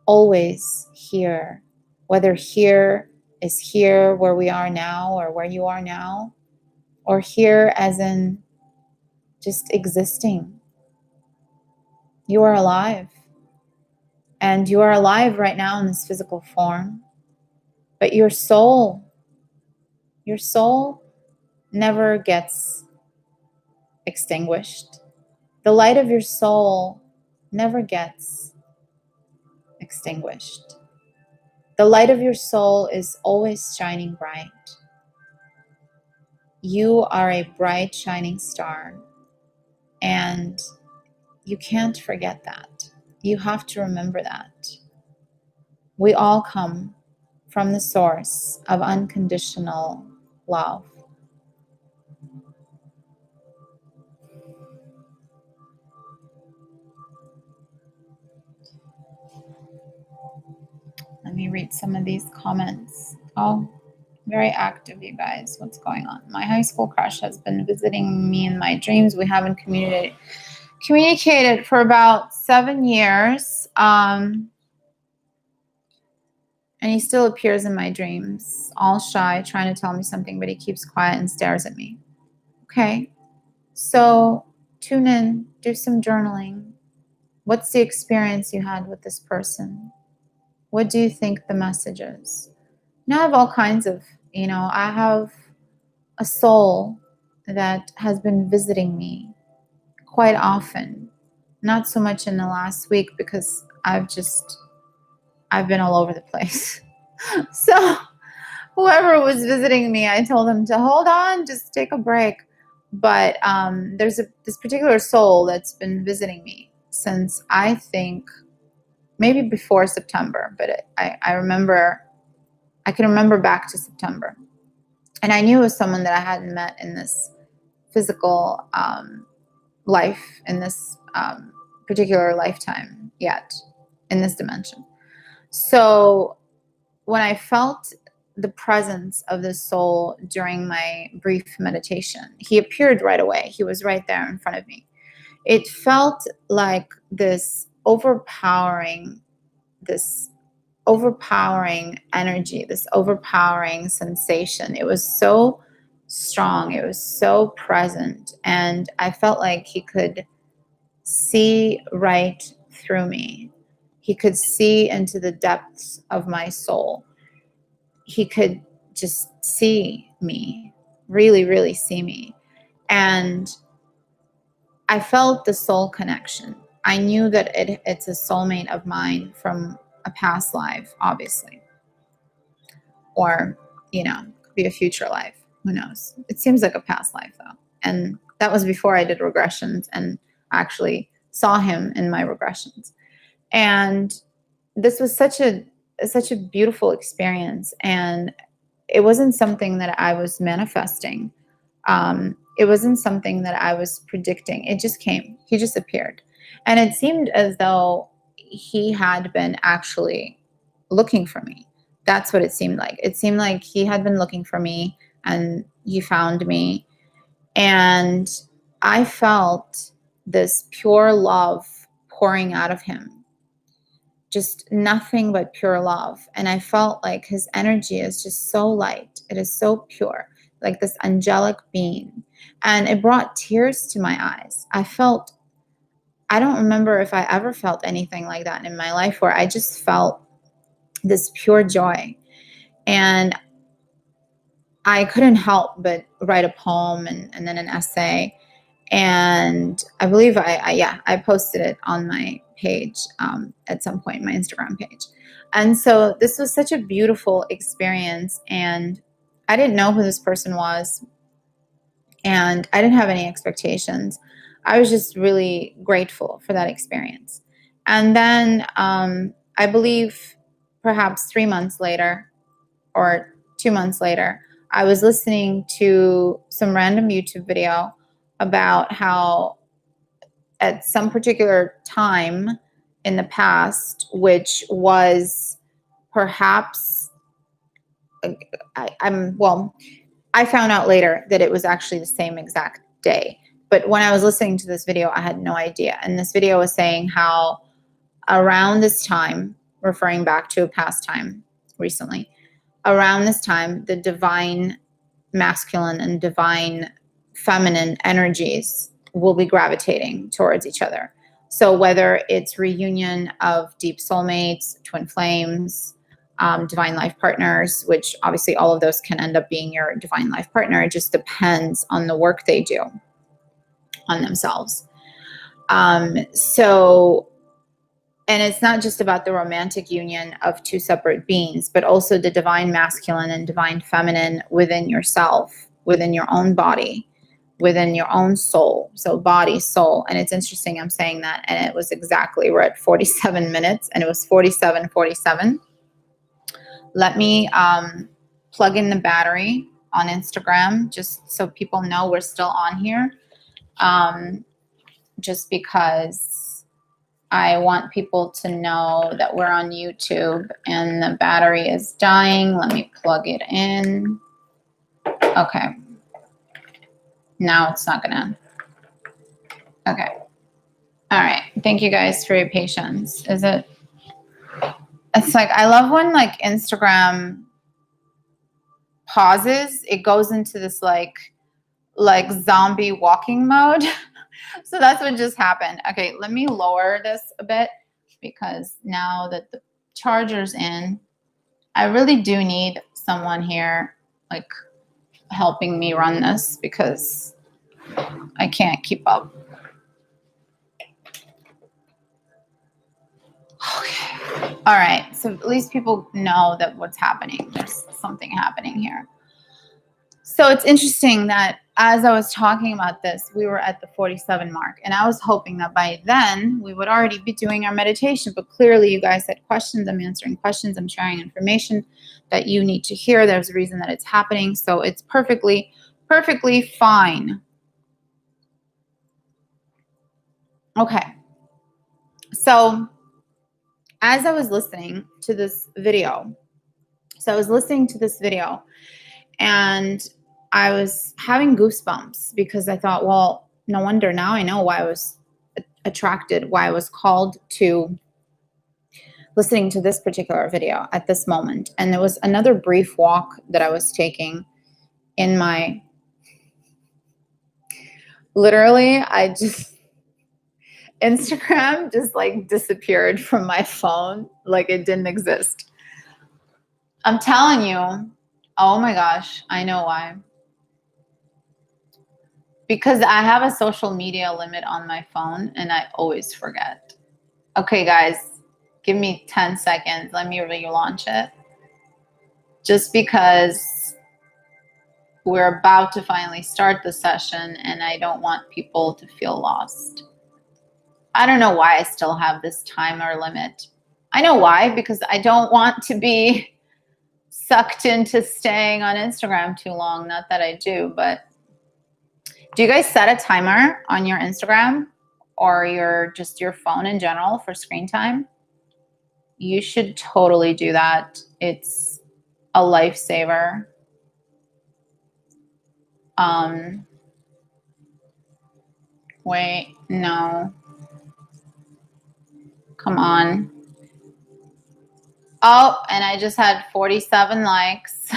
always here. Whether here is here where we are now or where you are now, or here as in just existing. You are alive. And you are alive right now in this physical form. But your soul never gets extinguished. The light of your soul never gets extinguished. The light of your soul is always shining bright. You are a bright, shining star, and you can't forget that. You have to remember that. We all come from the source of unconditional love. Let me read some of these comments. Oh, very active, you guys. What's going on? My high school crush has been visiting me in my dreams. We haven't communicated for about 7 years. And he still appears in my dreams, all shy, trying to tell me something, but he keeps quiet and stares at me. Okay, so tune in, do some journaling. What's the experience you had with this person? What do you think the message is? Now I have all kinds of, I have a soul that has been visiting me quite often. Not so much in the last week because I've been all over the place. So whoever was visiting me, I told them to hold on, just take a break. But there's this particular soul that's been visiting me since I think maybe before September, but I remember, I can remember back to September. And I knew it was someone that I hadn't met in this physical life, in this particular lifetime yet, in this dimension. So when I felt the presence of this soul during my brief meditation, he appeared right away. He was right there in front of me. It felt like this overpowering energy, this overpowering sensation. It was so strong. It was so present. And I felt like he could see right through me. He could see into the depths of my soul. He could just see me, really, really see me. And I felt the soul connection. I knew that it's a soulmate of mine from a past life, obviously. Or, could be a future life. Who knows? It seems like a past life, though. And that was before I did regressions and actually saw him in my regressions. And this was such a beautiful experience. And it wasn't something that I was manifesting. It wasn't something that I was predicting. It just came. He just appeared. And it seemed as though he had been actually looking for me. That's what it seemed like. It seemed like he had been looking for me and he found me. And I felt this pure love pouring out of him. Just nothing but pure love. And I felt like his energy is just so light. It is so pure, like this angelic being. And it brought tears to my eyes. I don't remember if I ever felt anything like that in my life, where I just felt this pure joy. And I couldn't help but write a poem and then an essay. And I believe I posted it on my page at some point, my Instagram page. And so this was such a beautiful experience. And I didn't know who this person was. And I didn't have any expectations. I was just really grateful for that experience. And then I believe perhaps 3 months later or 2 months later, I was listening to some random YouTube video about how at some particular time in the past, which was perhaps, I found out later that it was actually the same exact day. But when I was listening to this video, I had no idea. And this video was saying how around this time, referring back to a past time recently, around this time, the divine masculine and divine feminine energies will be gravitating towards each other. So whether it's reunion of deep soulmates, twin flames, divine life partners, which obviously all of those can end up being your divine life partner. It just depends on the work they do on themselves. And it's not just about the romantic union of two separate beings, but also the divine masculine and divine feminine within yourself, within your own body, within your own soul. So body, soul. And it's interesting I'm saying that. And it was exactly, we're at 47 minutes and it was 47:47. Let me plug in the battery on Instagram just so people know we're still on here. Just because I want people to know that we're on YouTube and the battery is dying. Let me plug it in. Okay. Now it's not gonna. Okay. All right. Thank you guys for your patience. It's like, I love when like Instagram pauses. It goes into this like zombie walking mode. So that's what just happened. Okay, let me lower this a bit because now that the charger's in, I really do need someone here like helping me run this because I can't keep up. Okay. All right. So at least people know that what's happening. There's something happening here. So it's interesting that as I was talking about this, we were at the 47 mark. And I was hoping that by then we would already be doing our meditation. But clearly you guys had questions. I'm answering questions. I'm sharing information that you need to hear. There's a reason that it's happening. So it's perfectly fine. Okay. So as I was listening to this video, and I was having goosebumps because I thought, well, no wonder now I know why I was attracted, why I was called to listening to this particular video at this moment. And there was another brief walk that I was taking in my, literally, Instagram just like disappeared from my phone, like it didn't exist. I'm telling you, oh my gosh, I know why. Because I have a social media limit on my phone and I always forget. Okay, guys, give me 10 seconds. Let me relaunch it. Just because we're about to finally start the session and I don't want people to feel lost. I don't know why I still have this timer limit. I know why, because I don't want to be sucked into staying on Instagram too long. Not that I do, but do you guys set a timer on your Instagram or your phone in general for screen time? You should totally do that. It's a lifesaver. Wait, no. Come on. Oh, and I just had 47 likes.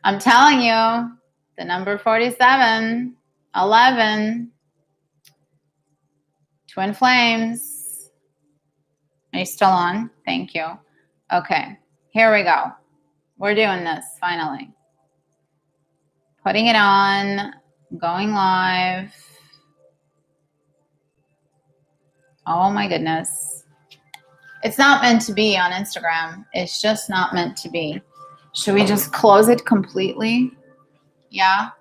I'm telling you, the number 47, 11, twin flames. Are you still on? Thank you. Okay, here we go. We're doing this finally. Putting it on, going live. Oh my goodness. It's not meant to be on Instagram. It's just not meant to be. Should we just close it completely? Yeah.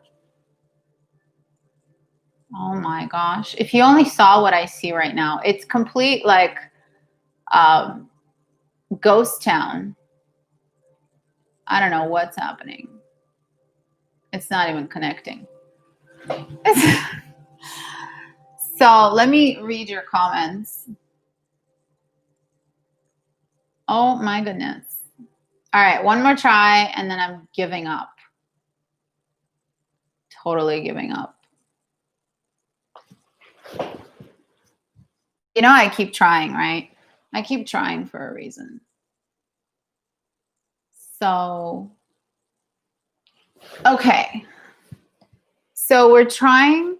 Oh my gosh. If you only saw what I see right now, it's complete like ghost town. I don't know what's happening. It's not even connecting. So let me read your comments. Oh my goodness. All right, one more try and then I'm giving up. Totally giving up. You know, I keep trying, right? I keep trying for a reason. So, okay. So we're trying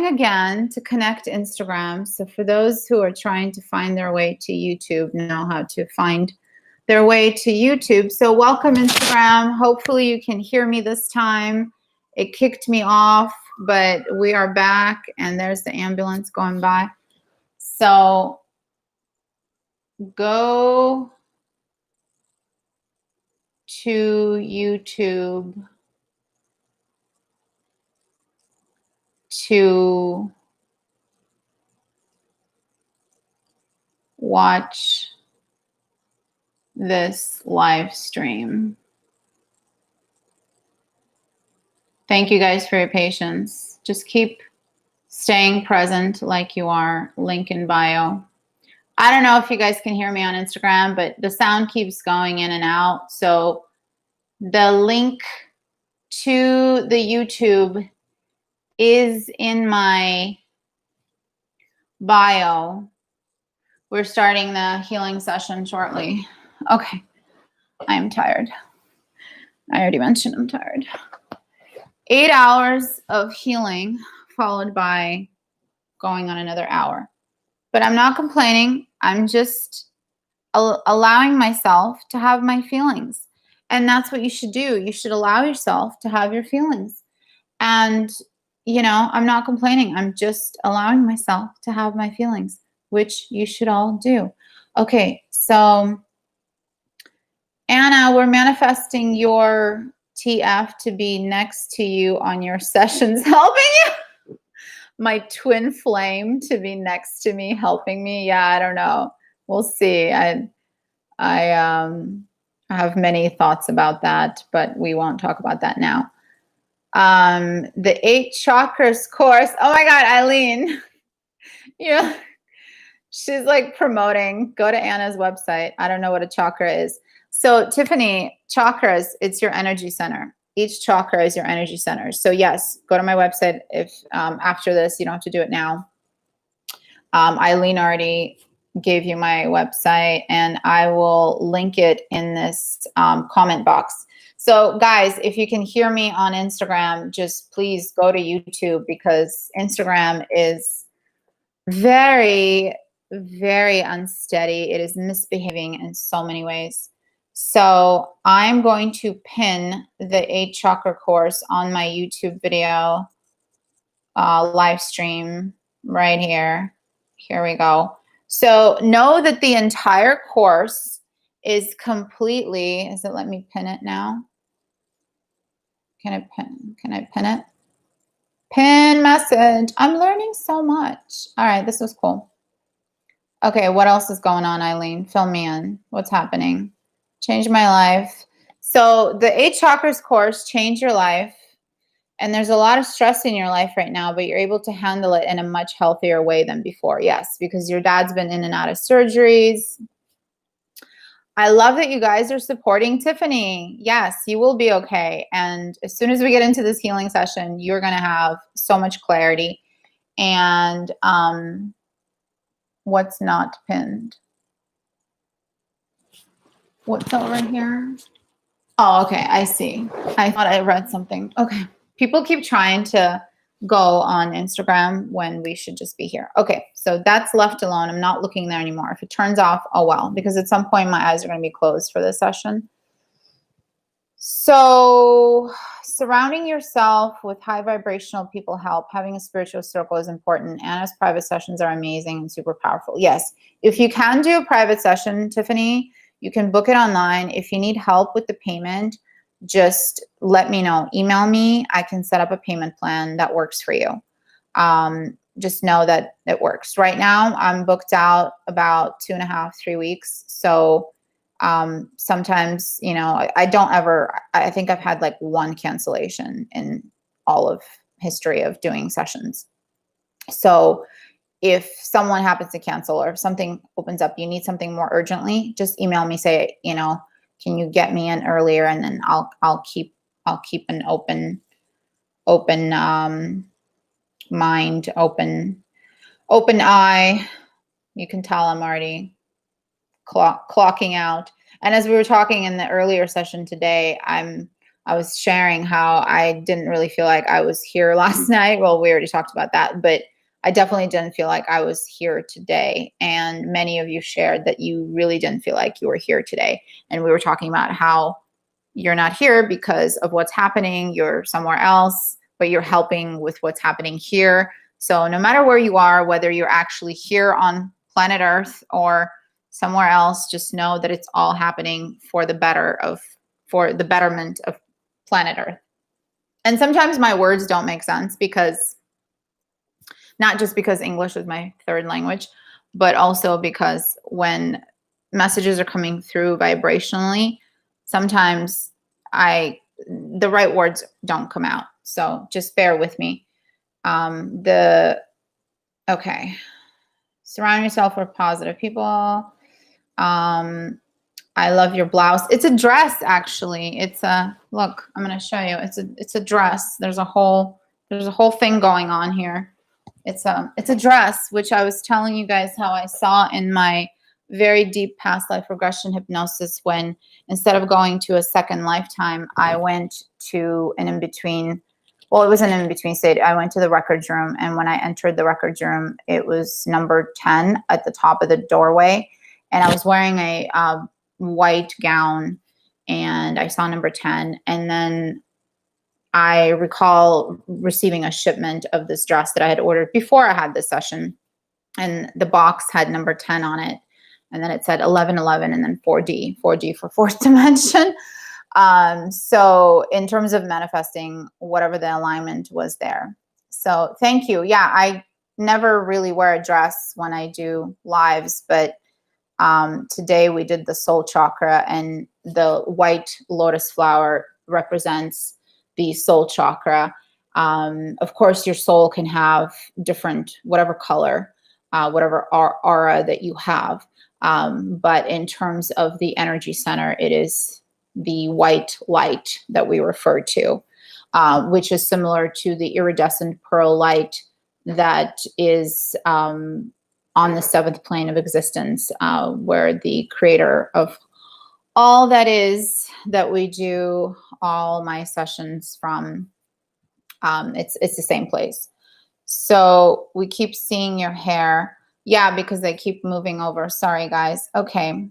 again to connect Instagram. So for those who are trying to find their way to YouTube, know how to find their way to YouTube. So welcome Instagram. Hopefully you can hear me this time. It kicked me off, but we are back and there's the ambulance going by. So go to YouTube to watch this live stream. Thank you guys for your patience. Just keep staying present like you are. Link in bio. I don't know if you guys can hear me on Instagram, but the sound keeps going in and out. So the link to the YouTube is in my bio. We're starting the healing session shortly. Okay, I'm tired. I already mentioned I'm tired. 8 hours of healing followed by going on another hour. But I'm not complaining. I'm just allowing myself to have my feelings. And that's what you should do. You should allow yourself to have your feelings. And, you know, I'm not complaining. I'm just allowing myself to have my feelings, which you should all do. Okay, so Anna, we're manifesting your TF to be next to you on your sessions, helping you. My twin flame to be next to me, helping me. Yeah, I don't know. We'll see. I have many thoughts about that, but we won't talk about that now. The 8 chakras course. Oh my God, Eileen. Yeah, she's like promoting. Go to Anna's website. I don't know what a chakra is. So Tiffany, chakras, it's your energy center. Each chakra is your energy center. So yes, go to my website if after this, you don't have to do it now. Eileen already gave you my website and I will link it in this comment box. So guys, if you can hear me on Instagram, just please go to YouTube, because Instagram is very, very unsteady. It is misbehaving in so many ways. So I'm going to pin the 8 chakra course on my YouTube video live stream right here. Here we go. So know that the entire course is completely, is it let me pin it now? Can I pin it? Pin message. I'm learning so much. All right, this was cool. Okay, what else is going on, Eileen? Fill me in. What's happening? Change my life. So the 8 chakras course, change your life. And there's a lot of stress in your life right now, but you're able to handle it in a much healthier way than before. Yes, because your dad's been in and out of surgeries. I love that you guys are supporting Tiffany. Yes, you will be okay. And as soon as we get into this healing session, you're going to have so much clarity. And what's not pinned? What's over here? Oh, okay. I see. I thought I read something. Okay. People keep trying to go on Instagram when we should just be here. Okay. So that's left alone. I'm not looking there anymore. If it turns off, oh well, because at some point my eyes are going to be closed for this session. So surrounding yourself with high vibrational people help. Having a spiritual circle is important. Anna's private sessions are amazing and super powerful. Yes. If you can do a private session, Tiffany, you can book it online. If you need help with the payment, just let me know. Email me. I can set up a payment plan that works for you. Just know that it works. Right now, I'm booked out about 2.5, 3 weeks. So sometimes, you know, I don't ever, I think I've had like 1 cancellation in all of history of doing sessions. So if someone happens to cancel or if something opens up, you need something more urgently, just email me, say, you know, can you get me in earlier? And then I'll keep an open mind, open eye. You can tell I'm already clocking out. And as we were talking in the earlier session today, I was sharing how I didn't really feel like I was here last night. Well, we already talked about that, but I definitely didn't feel like I was here today. And many of you shared that you really didn't feel like you were here today. And we were talking about how you're not here because of what's happening. You're somewhere else, but you're helping with what's happening here. So no matter where you are, whether you're actually here on planet Earth or somewhere else, just know that it's all happening for the betterment of planet Earth. And sometimes my words don't make sense, because not just because English is my 3rd language, but also because when messages are coming through vibrationally, sometimes the right words don't come out. So just bear with me. Okay. Surround yourself with positive people. I love your blouse. It's a dress, actually. Look, I'm going to show you. It's a dress. There's a whole thing going on here. It's a dress, which I was telling you guys how I saw in my very deep past life regression hypnosis, when instead of going to a second lifetime, I went to an in-between. Well, it was an in-between state. I went to the records room, and when I entered the records room, it was number 10 at the top of the doorway, and I was wearing a white gown, and I saw number 10, and then I recall receiving a shipment of this dress that I had ordered before I had this session, and the box had number 10 on it, and then it said 1111 and then 4D for 4th dimension. So in terms of manifesting whatever the alignment was there. So thank you. Yeah, I never really wear a dress when I do lives, but today we did the soul chakra, and the white lotus flower represents the soul chakra. Of course, your soul can have different, whatever color, whatever aura that you have. But in terms of the energy center, it is the white light that we refer to, which is similar to the iridescent pearl light that is on the 7th plane of existence, where the creator of all that is that we do all my sessions from. It's the same place. So we keep seeing your hair. Yeah, because they keep moving over. Sorry, guys. Okay.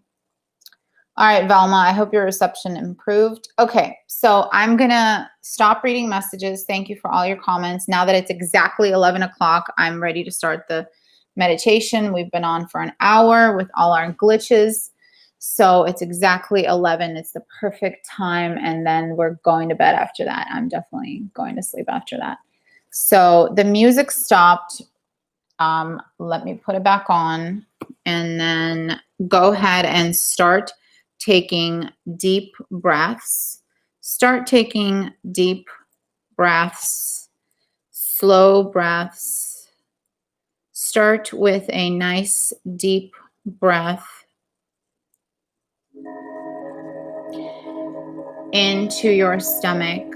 All right, Velma, I hope your reception improved. Okay, so I'm going to stop reading messages. Thank you for all your comments. Now that it's exactly 11 o'clock, I'm ready to start the meditation. We've been on for an hour with all our glitches. So it's exactly 11. It's the perfect time. And then we're going to bed after that. I'm definitely going to sleep after that. So the music stopped. Let me put it back on and then go ahead and start taking deep breaths. Start taking deep breaths, slow breaths. Start with a nice deep breath into your stomach.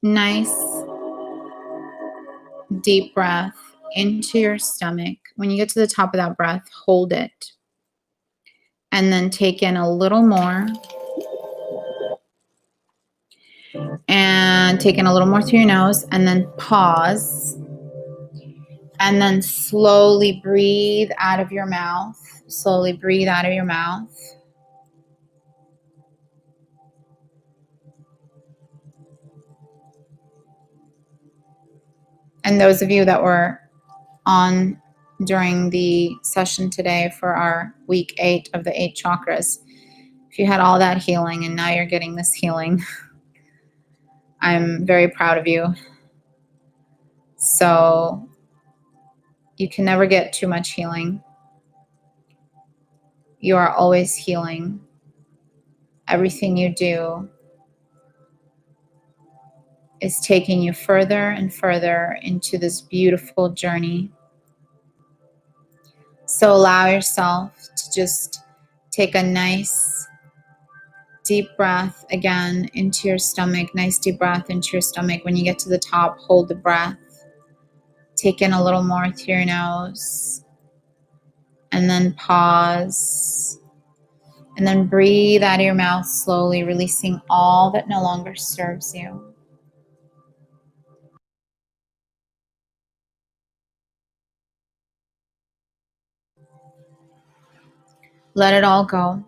Nice deep breath into your stomach. When you get to the top of that breath, hold it. And then take in a little more. And take in a little more through your nose. And then pause. And then slowly breathe out of your mouth. Slowly breathe out of your mouth. And those of you that were on during the session today for our week 8 of the 8 chakras, if you had all that healing and now you're getting this healing, I'm very proud of you. So you can never get too much healing. You are always healing. Everything you do is taking you further and further into this beautiful journey. So allow yourself to just take a nice deep breath again into your stomach. Nice deep breath into your stomach. When you get to the top, hold the breath. Take in a little more through your nose. And then pause. And then breathe out of your mouth slowly, releasing all that no longer serves you. Let it all go.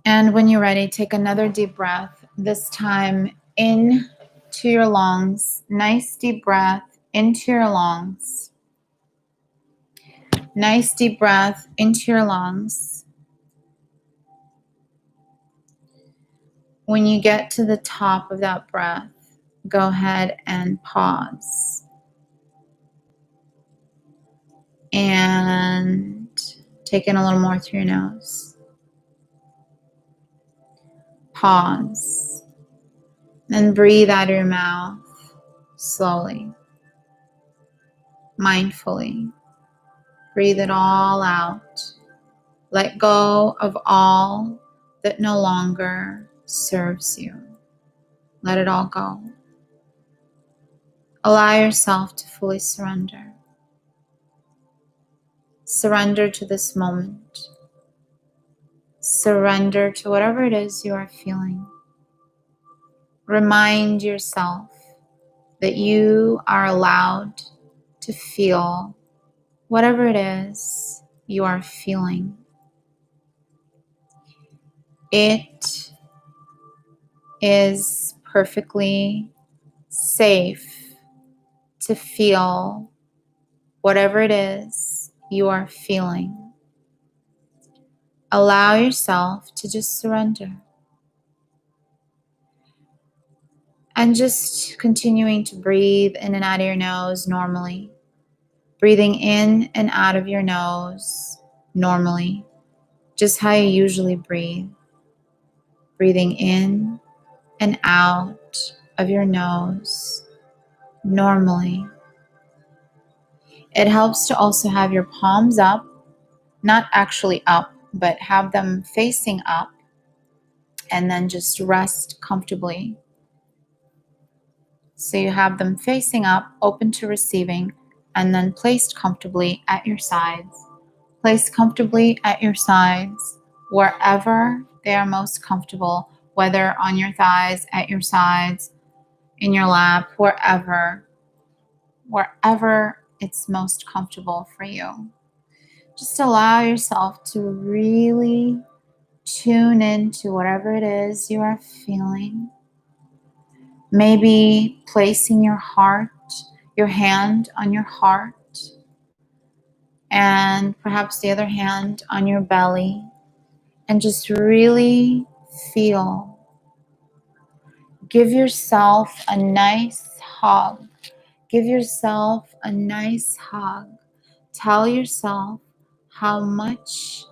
And when you're ready, take another deep breath, this time in to your lungs. Nice deep breath into your lungs. Nice deep breath into your lungs. When you get to the top of that breath, go ahead and pause. And take in a little more through your nose. Pause. Then breathe out of your mouth slowly, mindfully. Breathe it all out. Let go of all that no longer serves you. Let it all go. Allow yourself to fully surrender. Surrender to this moment. Surrender to whatever it is you are feeling. Remind yourself that you are allowed to feel whatever it is you are feeling. It is perfectly safe to feel whatever it is you are feeling. Allow yourself to just surrender. And just continuing to breathe in and out of your nose normally. Breathing in and out of your nose normally. Just how you usually breathe. Breathing in and out of your nose normally. It helps to also have your palms up, not actually up, but have them facing up, and then just rest comfortably. So you have them facing up, open to receiving, and then placed comfortably at your sides. Placed comfortably at your sides, wherever they are most comfortable, whether on your thighs, at your sides, in your lap, wherever it's most comfortable for you. Just allow yourself to really tune into whatever it is you are feeling. Maybe placing your hand on your heart, and perhaps the other hand on your belly, and just really feel. Give yourself a nice hug. Give yourself a nice hug. Tell yourself how much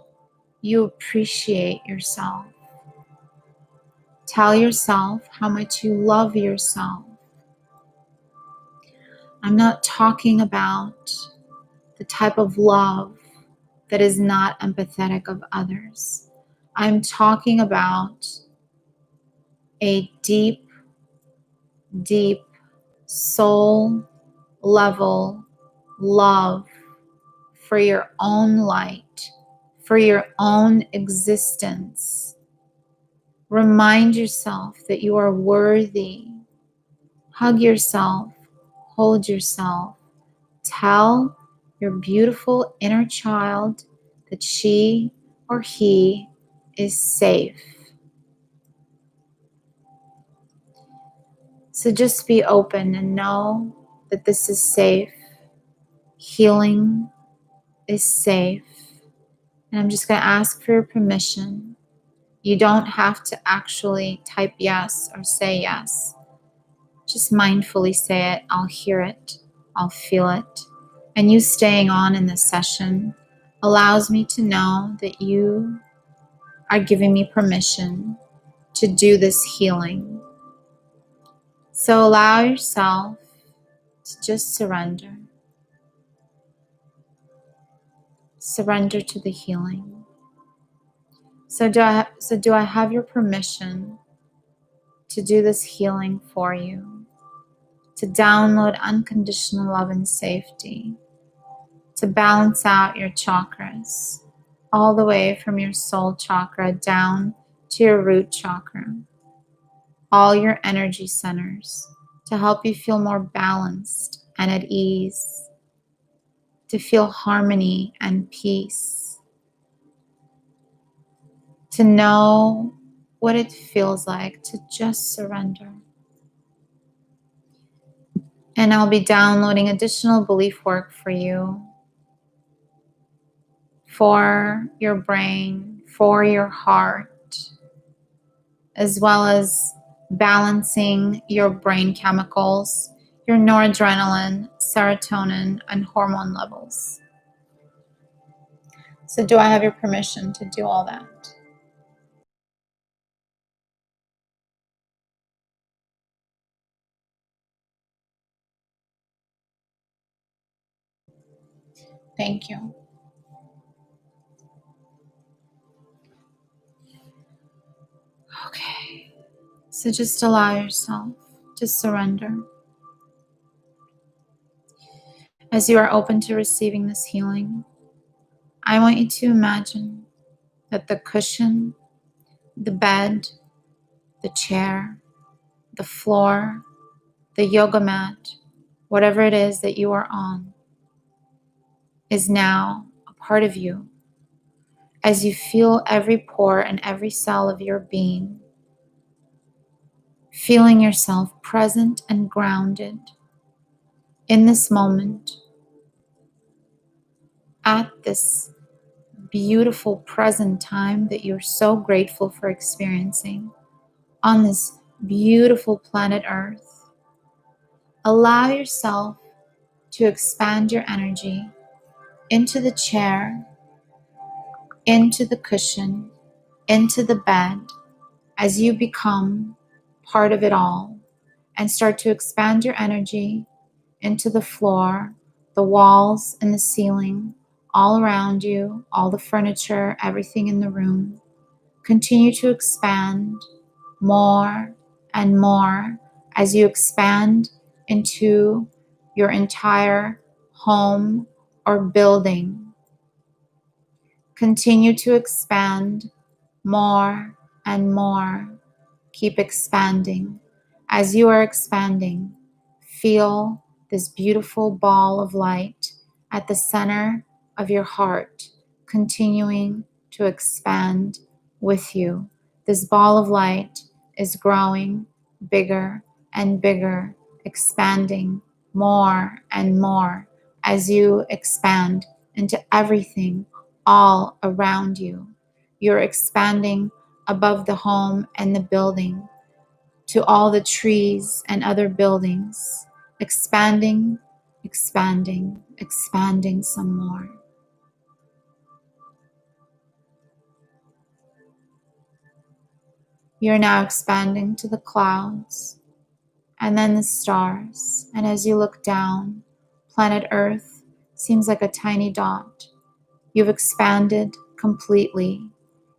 you appreciate yourself. Tell yourself how much you love yourself. I'm not talking about the type of love that is not empathetic of others. I'm talking about a deep, deep soul level love for your own light, for your own existence. Remind yourself that you are worthy. Hug yourself, hold yourself. Tell your beautiful inner child that she or he is safe. So just be open and know that this is safe. Healing is safe. And I'm just going to ask for your permission. You don't have to actually type yes or say yes. Just mindfully say it. I'll hear it. I'll feel it. And you staying on in this session allows me to know that you are giving me permission to do this healing. So allow yourself to just surrender. Surrender to the healing. So do I have your permission to do this healing for you? To download unconditional love and safety, to balance out your chakras, all the way from your soul chakra down to your root chakra, all your energy centers, to help you feel more balanced and at ease, to feel harmony and peace, to know what it feels like to just surrender. And I'll be downloading additional belief work for you, for your brain, for your heart, as well as balancing your brain chemicals, your noradrenaline, serotonin, and hormone levels. So do I have your permission to do all that? Thank you. Okay, so just allow yourself to surrender. As you are open to receiving this healing, I want you to imagine that the cushion, the bed, the chair, the floor, the yoga mat, whatever it is that you are on, is now a part of you. As you feel every pore and every cell of your being, feeling yourself present and grounded in this moment, at this beautiful present time that you're so grateful for experiencing on this beautiful planet Earth. Allow yourself to expand your energy into the chair, into the cushion, into the bed, as you become part of it all, and start to expand your energy into the floor, the walls, and the ceiling, all around you, all the furniture, everything in the room. Continue to expand more and more as you expand into your entire home, or building. Continue to expand more and more. Keep expanding. As you are expanding, feel this beautiful ball of light at the center of your heart, continuing to expand with you. This ball of light is growing bigger and bigger, expanding more and more as you expand into everything all around you. You're expanding above the home and the building to all the trees and other buildings, expanding, expanding, expanding some more. You're now expanding to the clouds and then the stars. And as you look down, planet Earth seems like a tiny dot. You've expanded completely.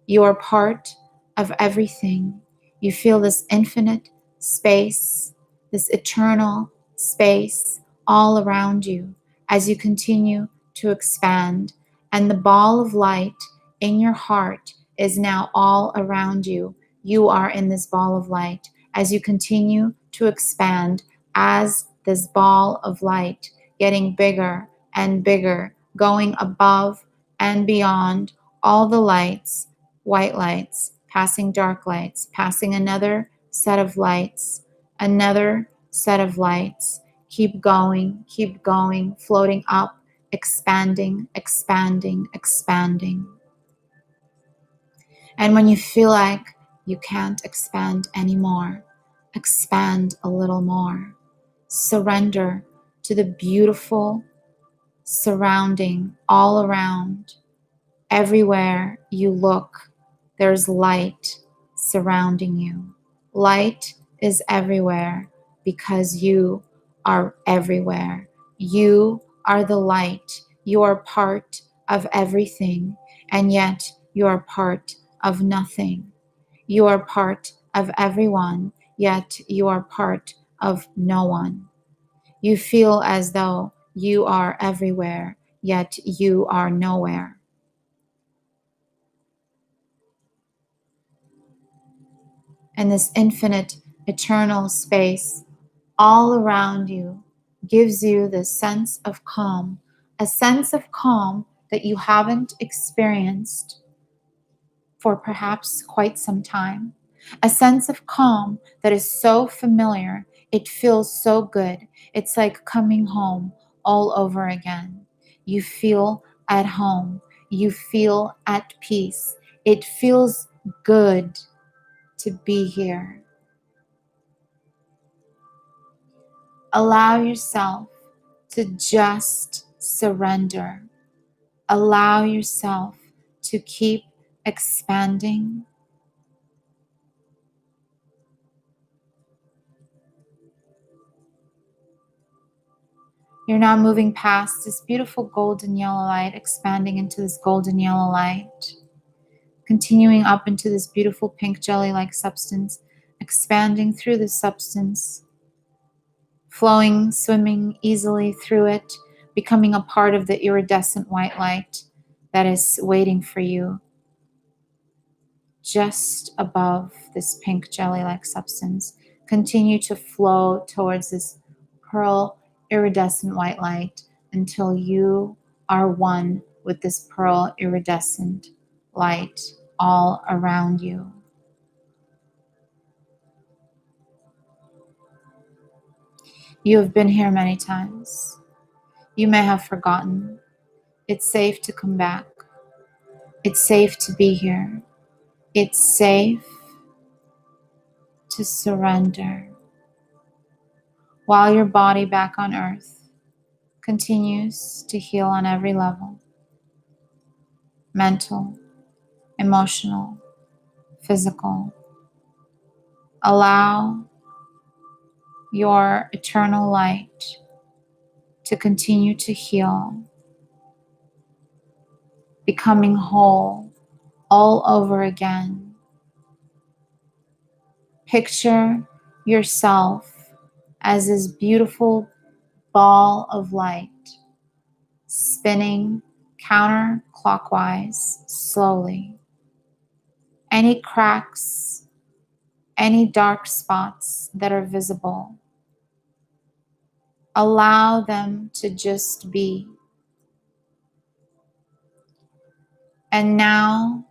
You are part of everything. You feel this infinite space, this eternal space all around you as you continue to expand. And the ball of light in your heart is now all around you. You are in this ball of light as you continue to expand as this ball of light getting bigger and bigger, going above and beyond all the lights, white lights, passing dark lights, passing another set of lights, another set of lights. Keep going, floating up, expanding, expanding, expanding. And when you feel like you can't expand anymore, expand a little more. Surrender to the beautiful surrounding all around. Everywhere you look, there's light surrounding you. Light is everywhere because you are everywhere. You are the light. You are part of everything, and yet you are part of nothing. You are part of everyone, yet you are part of no one. You feel as though you are everywhere, yet you are nowhere. And this infinite, eternal space all around you gives you this sense of calm, a sense of calm that you haven't experienced for perhaps quite some time, a sense of calm that is so familiar. It feels so good. It's like coming home all over again. You feel at home. You feel at peace. It feels good to be here. Allow yourself to just surrender. Allow yourself to keep expanding. You're now moving past this beautiful golden yellow light, expanding into this golden yellow light, continuing up into this beautiful pink jelly-like substance, expanding through this substance, flowing, swimming easily through it, becoming a part of the iridescent white light that is waiting for you just above this pink jelly-like substance. Continue to flow towards this pearl iridescent white light until you are one with this pearl iridescent light all around you. You have been here many times. You may have forgotten. It's safe to come back. It's safe to be here. It's safe to surrender. While your body back on earth continues to heal on every level, mental, emotional, physical. Allow your eternal light to continue to heal, becoming whole all over again. Picture yourself as this beautiful ball of light, spinning counterclockwise slowly. Any cracks, any dark spots that are visible, allow them to just be. And now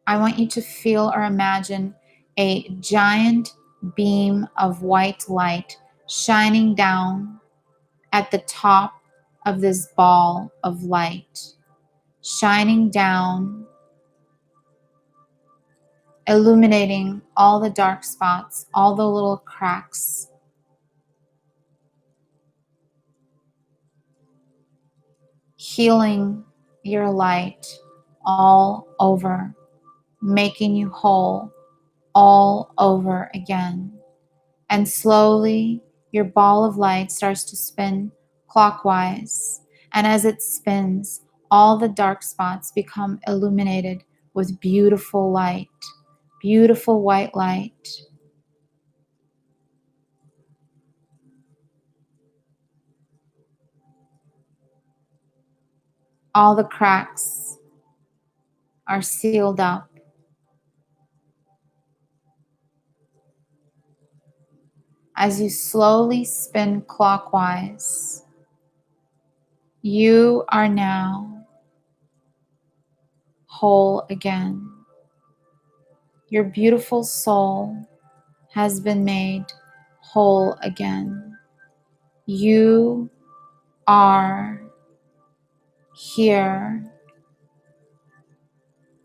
I want you to feel or imagine a giant beam of white light shining down at the top of this ball of light, shining down, illuminating all the dark spots, all the little cracks, healing your light all over, making you whole all over again. And slowly your ball of light starts to spin clockwise. And as it spins, all the dark spots become illuminated with beautiful light, beautiful white light. All the cracks are sealed up. As you slowly spin clockwise, you are now whole again. Your beautiful soul has been made whole again. You are here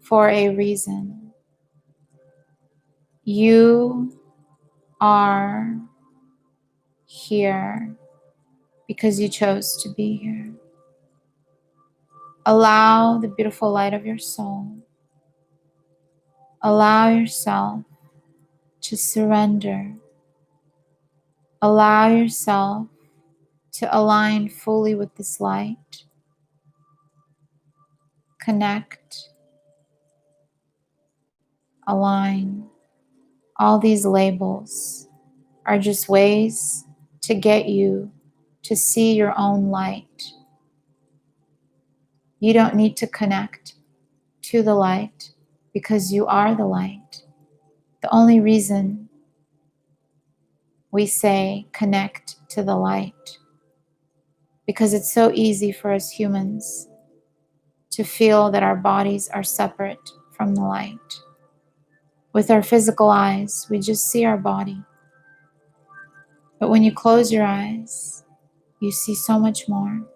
for a reason. You are here because you chose to be here. Allow the beautiful light of your soul. Allow yourself to surrender. Allow yourself to align fully with this light. Connect, align. All these labels are just ways to get you to see your own light. You don't need to connect to the light because you are the light. The only reason we say connect to the light, because it's so easy for us humans to feel that our bodies are separate from the light. With our physical eyes, we just see our body. But when you close your eyes, you see so much more.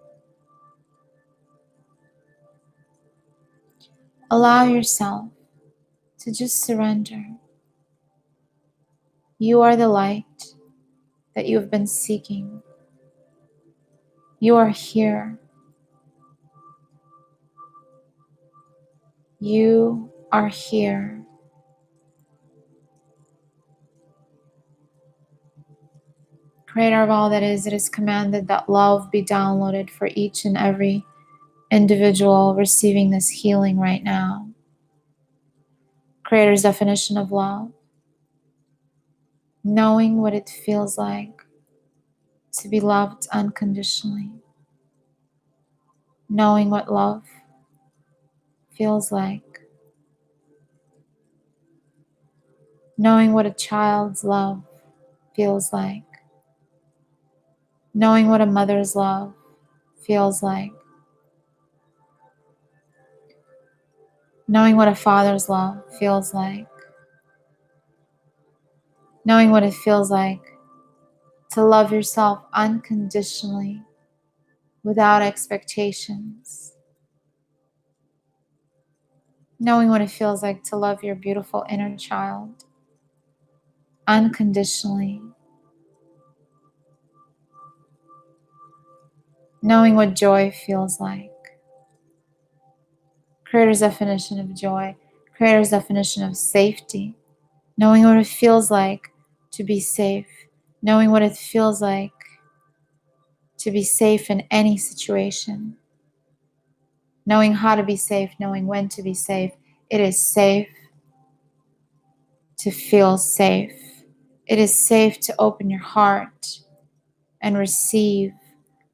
Allow yourself to just surrender. You are the light that you have been seeking. You are here. You are here. Creator of all that is, it is commanded that love be downloaded for each and every individual receiving this healing right now. Creator's definition of love: knowing what it feels like to be loved unconditionally. Knowing what love feels like. Knowing what a child's love feels like. Knowing what a mother's love feels like. Knowing what a father's love feels like. Knowing what it feels like to love yourself unconditionally without expectations. Knowing what it feels like to love your beautiful inner child unconditionally. Knowing what joy feels like. Creator's definition of joy. Creator's definition of safety. Knowing what it feels like to be safe. Knowing what it feels like to be safe in any situation. Knowing how to be safe, knowing when to be safe. It is safe to feel safe. It is safe to open your heart and receive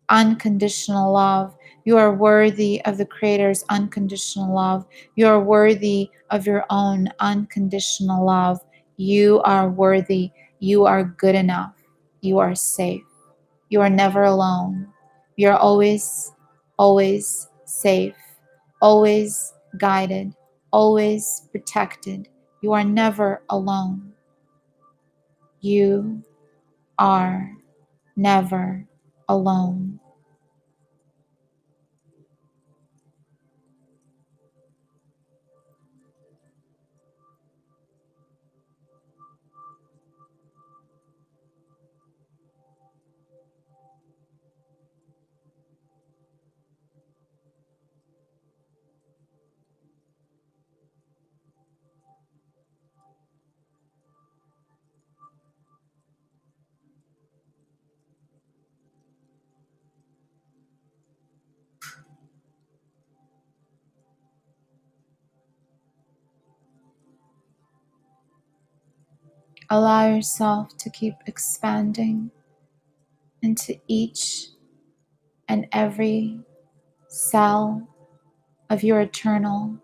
unconditional love, You are worthy of the Creator's unconditional love. You are worthy of your own unconditional love. You are worthy. You are good enough. You are safe. You are never alone. You are always, always safe, always guided, always protected. You are never alone. You are never alone. Allow yourself to keep expanding into each and every cell of your eternal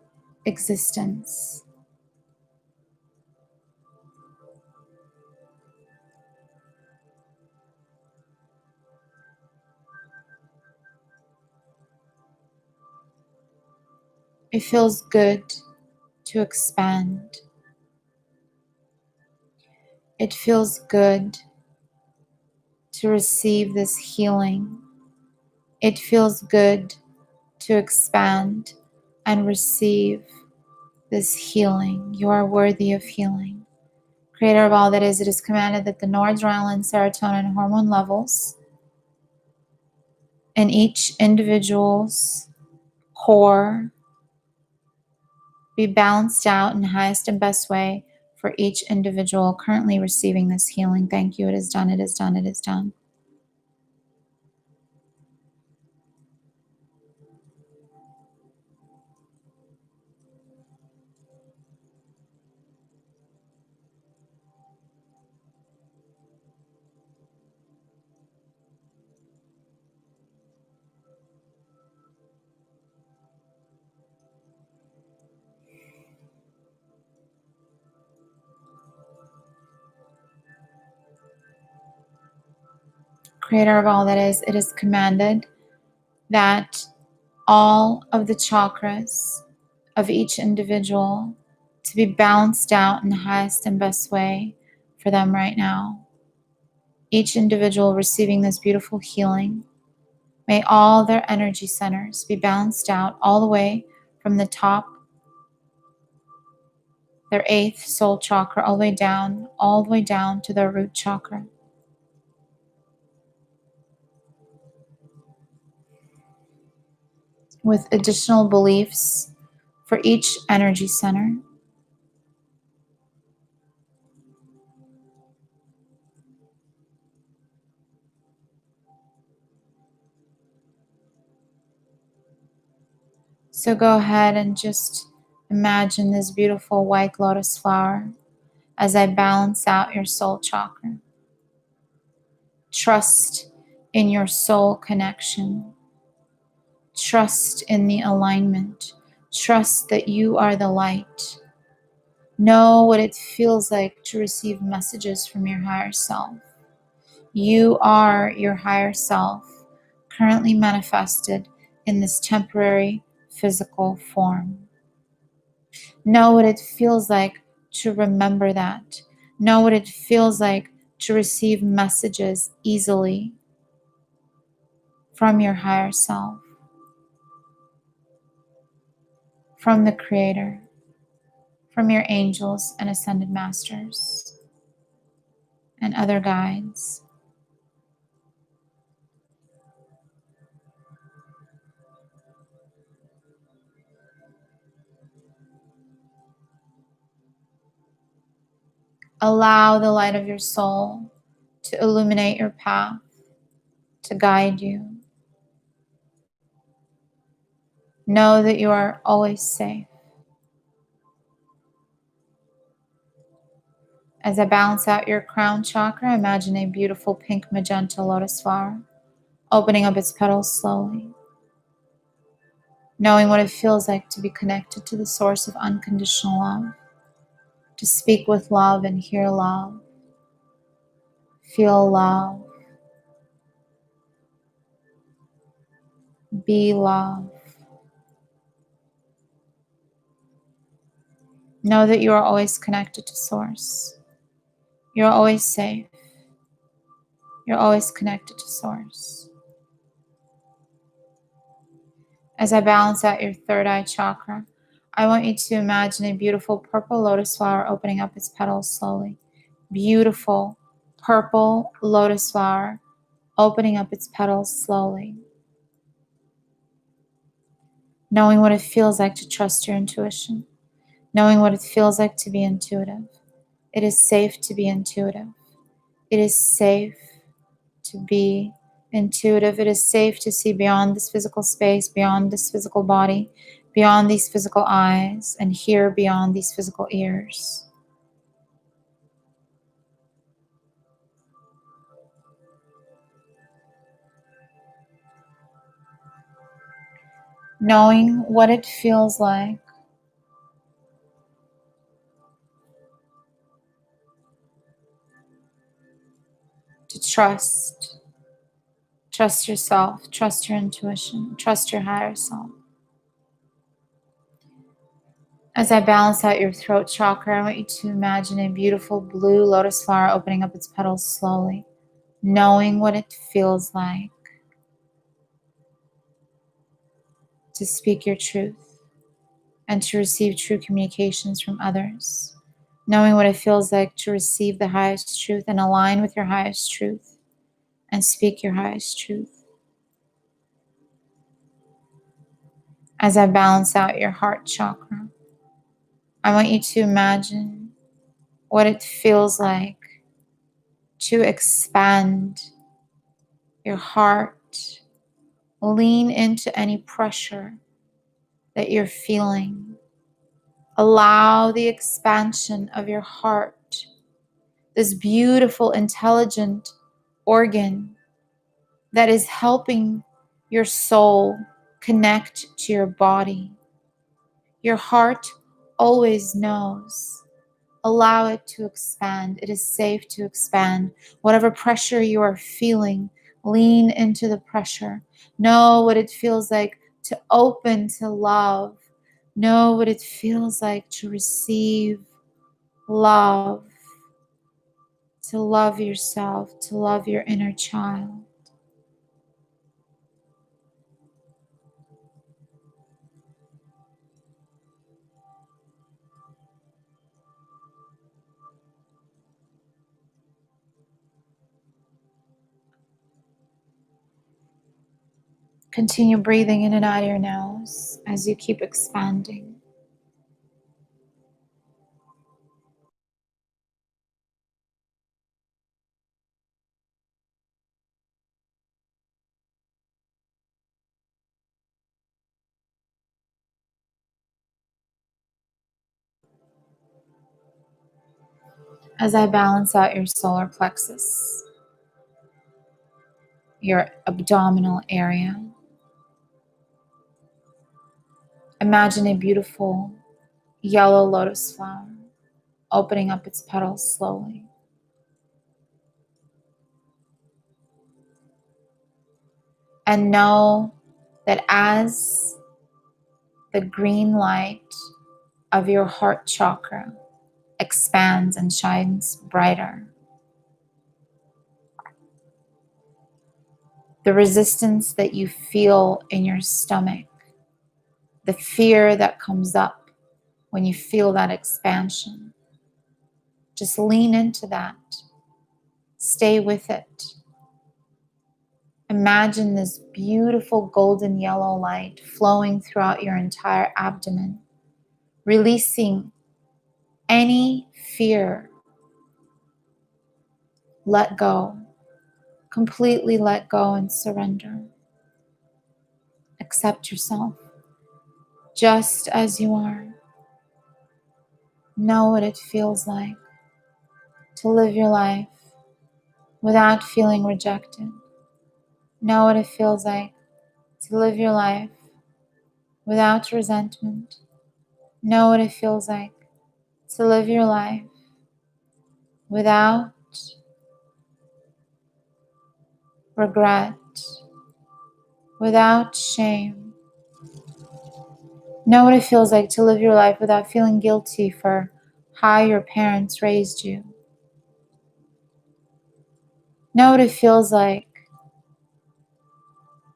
existence. It feels good to expand. It feels good to receive this healing. It feels good to expand and receive this healing. You are worthy of healing. Creator of all that is, it is commanded that the noradrenaline, serotonin hormone levels in each individual's core be balanced out in the highest and best way for each individual currently receiving this healing. Thank you. It is done. It is done. It is done. Creator of all that is, it is commanded that all of the chakras of each individual to be balanced out in the highest and best way for them right now. Each individual receiving this beautiful healing, may all their energy centers be balanced out all the way from the top, their eighth soul chakra, all the way down to their root chakra. With additional beliefs for each energy center. So go ahead and just imagine this beautiful white lotus flower as I balance out your soul chakra. Trust in your soul connection. Trust in the alignment. Trust that you are the light. Know what it feels like to receive messages from your higher self. You are your higher self, currently manifested in this temporary physical form. Know what it feels like to remember that. Know what it feels like to receive messages easily from your higher self, from the Creator, from your angels and ascended masters and other guides. Allow the light of your soul to illuminate your path, to guide you. Know that you are always safe. As I balance out your crown chakra, imagine a beautiful pink magenta lotus flower, opening up its petals slowly. knowing what it feels like to be connected to the source of unconditional love, to speak with love and hear love, feel love, be love. Know that you are always connected to source. You're always safe. You're always connected to source. As I balance out your third eye chakra, I want you to imagine a beautiful purple lotus flower opening up its petals slowly. Beautiful purple lotus flower opening up its petals slowly. Knowing what it feels like to trust your intuition. Knowing what it feels like to be intuitive. It is safe to be intuitive. It is safe to be intuitive. It is safe to see beyond this physical space, beyond this physical body, beyond these physical eyes, and hear beyond these physical ears. Knowing what it feels like to trust yourself, trust your intuition, trust your higher self. As I balance out your throat chakra, I want you to imagine a beautiful blue lotus flower opening up its petals slowly, knowing what it feels like to speak your truth and to receive true communications from others, knowing what it feels like to receive the highest truth and align with your highest truth and speak your highest truth. As I balance out your heart chakra, I want you to imagine what it feels like to expand your heart, lean into any pressure that you're feeling. Allow the expansion of your heart, this beautiful, intelligent organ that is helping your soul connect to your body. Your heart always knows. Allow it to expand. It is safe to expand. Whatever pressure you are feeling, lean into the pressure. Know what it feels like to open to love. Know what it feels like to receive love, to love yourself, to love your inner child. Continue breathing in and out of your nose as you keep expanding. As I balance out your solar plexus, your abdominal area, imagine a beautiful yellow lotus flower opening up its petals slowly. And know that as the green light of your heart chakra expands and shines brighter, the resistance that you feel in your stomach, the fear that comes up when you feel that expansion, just lean into that. Stay with it. Imagine this beautiful golden yellow light flowing throughout your entire abdomen, releasing any fear. Let go. Completely let go and surrender. Accept yourself just as you are. Know what it feels like to live your life without feeling rejected. Know what it feels like to live your life without resentment. Know what it feels like to live your life without regret, without shame. Know what it feels like to live your life without feeling guilty for how your parents raised you. Know what it feels like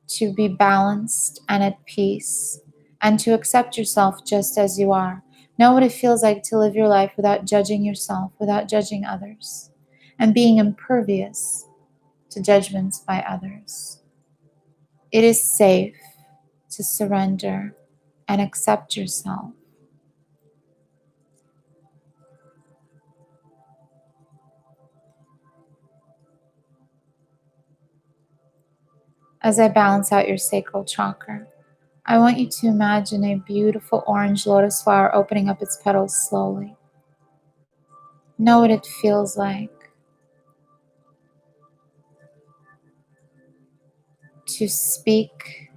to be balanced and at peace and to accept yourself just as you are. Know what it feels like to live your life without judging yourself, without judging others, and being impervious to judgments by others. It is safe to surrender and accept yourself. As I balance out your sacral chakra, I want you to imagine a beautiful orange lotus flower opening up its petals slowly. Know what it feels like to speak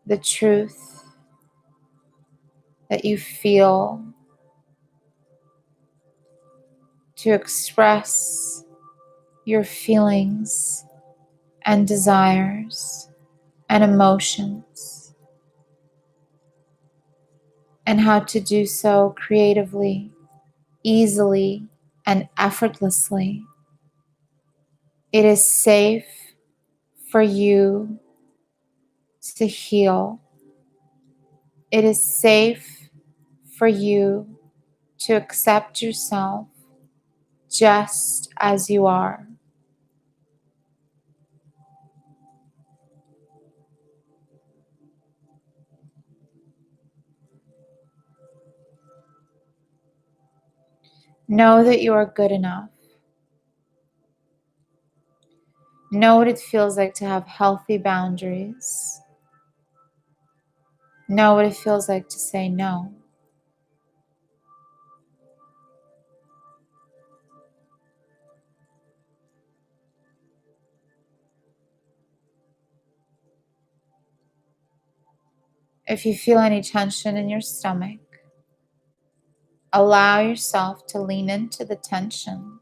the truth that you feel, to express your feelings and desires and emotions, and how to do so creatively, easily, and effortlessly. It is safe for you to heal. It is safe for you to accept yourself just as you are. Know that you are good enough. Know what it feels like to have healthy boundaries. Know what it feels like to say no. If you feel any tension in your stomach, allow yourself to lean into the tension.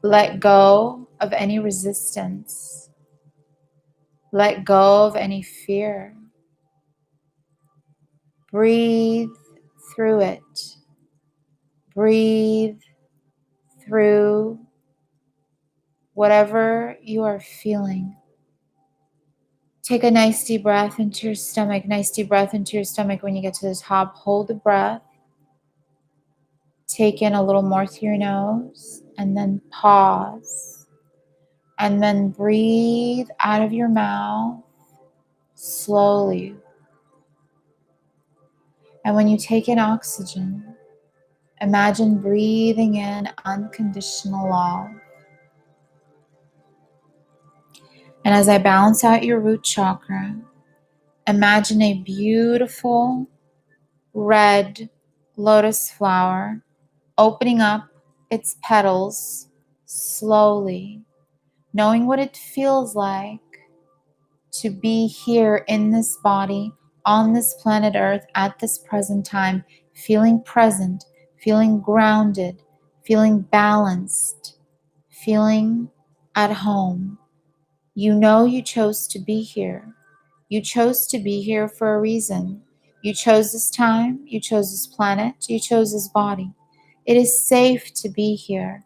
Let go of any resistance. Let go of any fear. Breathe through it. Breathe through whatever you are feeling. Take a nice deep breath into your stomach. Nice deep breath into your stomach. When you get to the top, hold the breath. Take in a little more through your nose and then pause. And then breathe out of your mouth slowly. And when you take in oxygen, imagine breathing in unconditional love. And as I balance out your root chakra, imagine a beautiful red lotus flower opening up its petals slowly, knowing what it feels like to be here in this body, on this planet Earth, at this present time, feeling present, feeling grounded, feeling balanced, feeling at home. You know you chose to be here. You chose to be here for a reason. You chose this time, you chose this planet, you chose this body. It is safe to be here.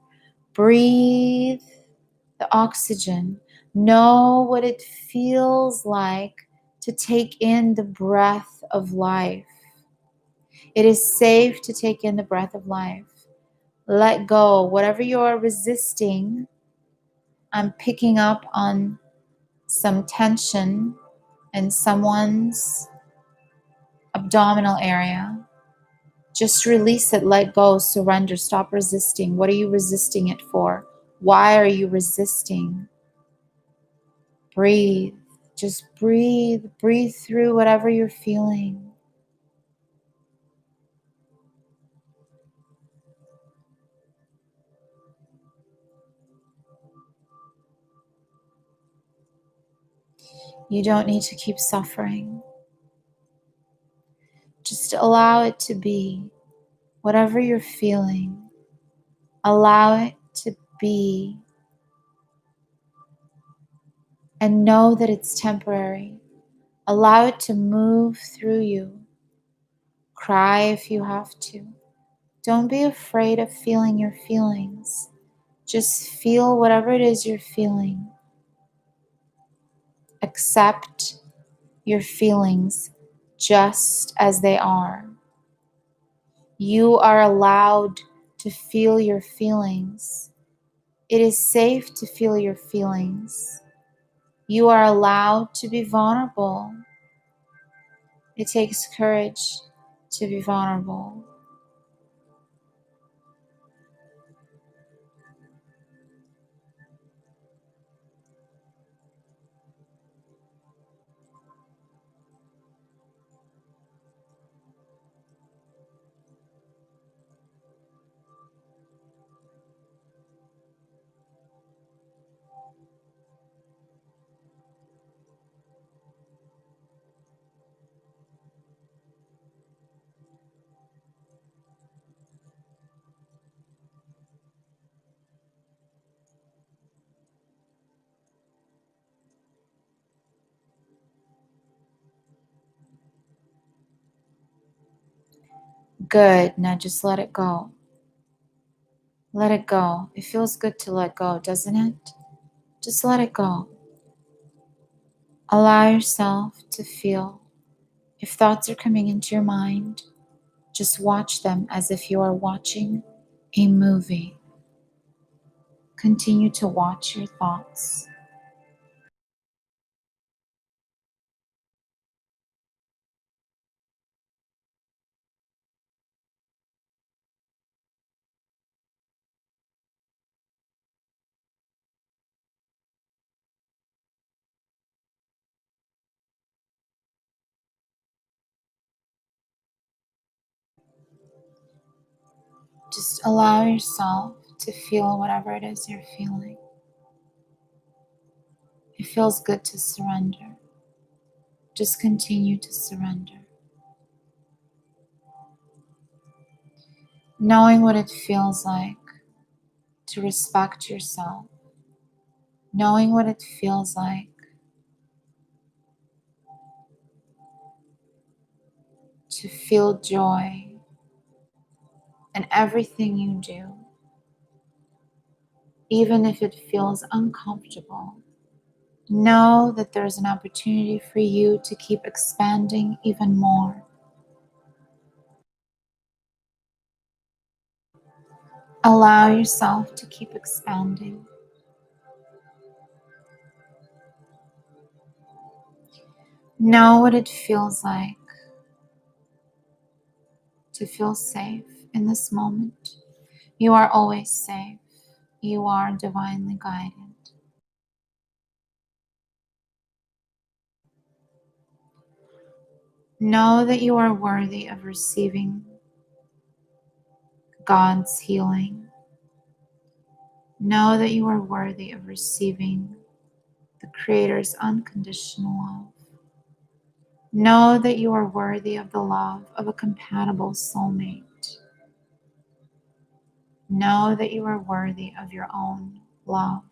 Breathe the oxygen. Know what it feels like to take in the breath of life. It is safe to take in the breath of life. Let go. Whatever you are resisting, I'm picking up on some tension in someone's abdominal area. Just release it, let go, surrender, stop resisting. What are you resisting it for? Why are you resisting? Breathe. Just breathe. Breathe through whatever you're feeling. You don't need to keep suffering. Just allow it to be. Whatever you're feeling, allow it to be. And know that it's temporary. Allow it to move through you. Cry if you have to. Don't be afraid of feeling your feelings. Just feel whatever it is you're feeling. Accept your feelings just as they are. You are allowed to feel your feelings. It is safe to feel your feelings. You are allowed to be vulnerable. It takes courage to be vulnerable. Good. Now just let it go. Let it go. It feels good to let go, doesn't it? Just let it go. Allow yourself to feel. If thoughts are coming into your mind, just watch them as if you are watching a movie. Continue to watch your thoughts. Just allow yourself to feel whatever it is you're feeling. It feels good to surrender. Just continue to surrender. Knowing what it feels like to respect yourself. Knowing what it feels like to feel joy in everything you do, even if it feels uncomfortable. Know that there's an opportunity for you to keep expanding even more. Allow yourself to keep expanding. Know what it feels like to feel safe in this moment. You are always safe. You are divinely guided. Know that you are worthy of receiving God's healing. Know that you are worthy of receiving the Creator's unconditional love. Know that you are worthy of the love of a compatible soulmate. Know that you are worthy of your own love.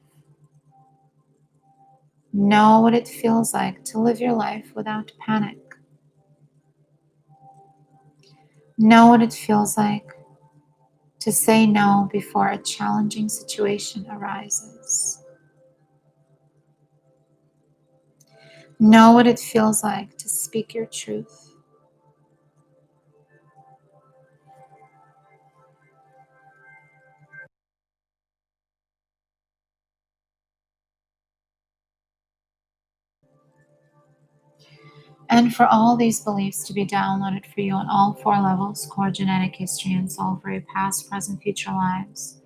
Know what it feels like to live your life without panic. Know what it feels like to say no before a challenging situation arises. Know what it feels like to speak your truth. And for all these beliefs to be downloaded for you on all 4 levels: core, genetic, history, and soul, for your past, present, future lives,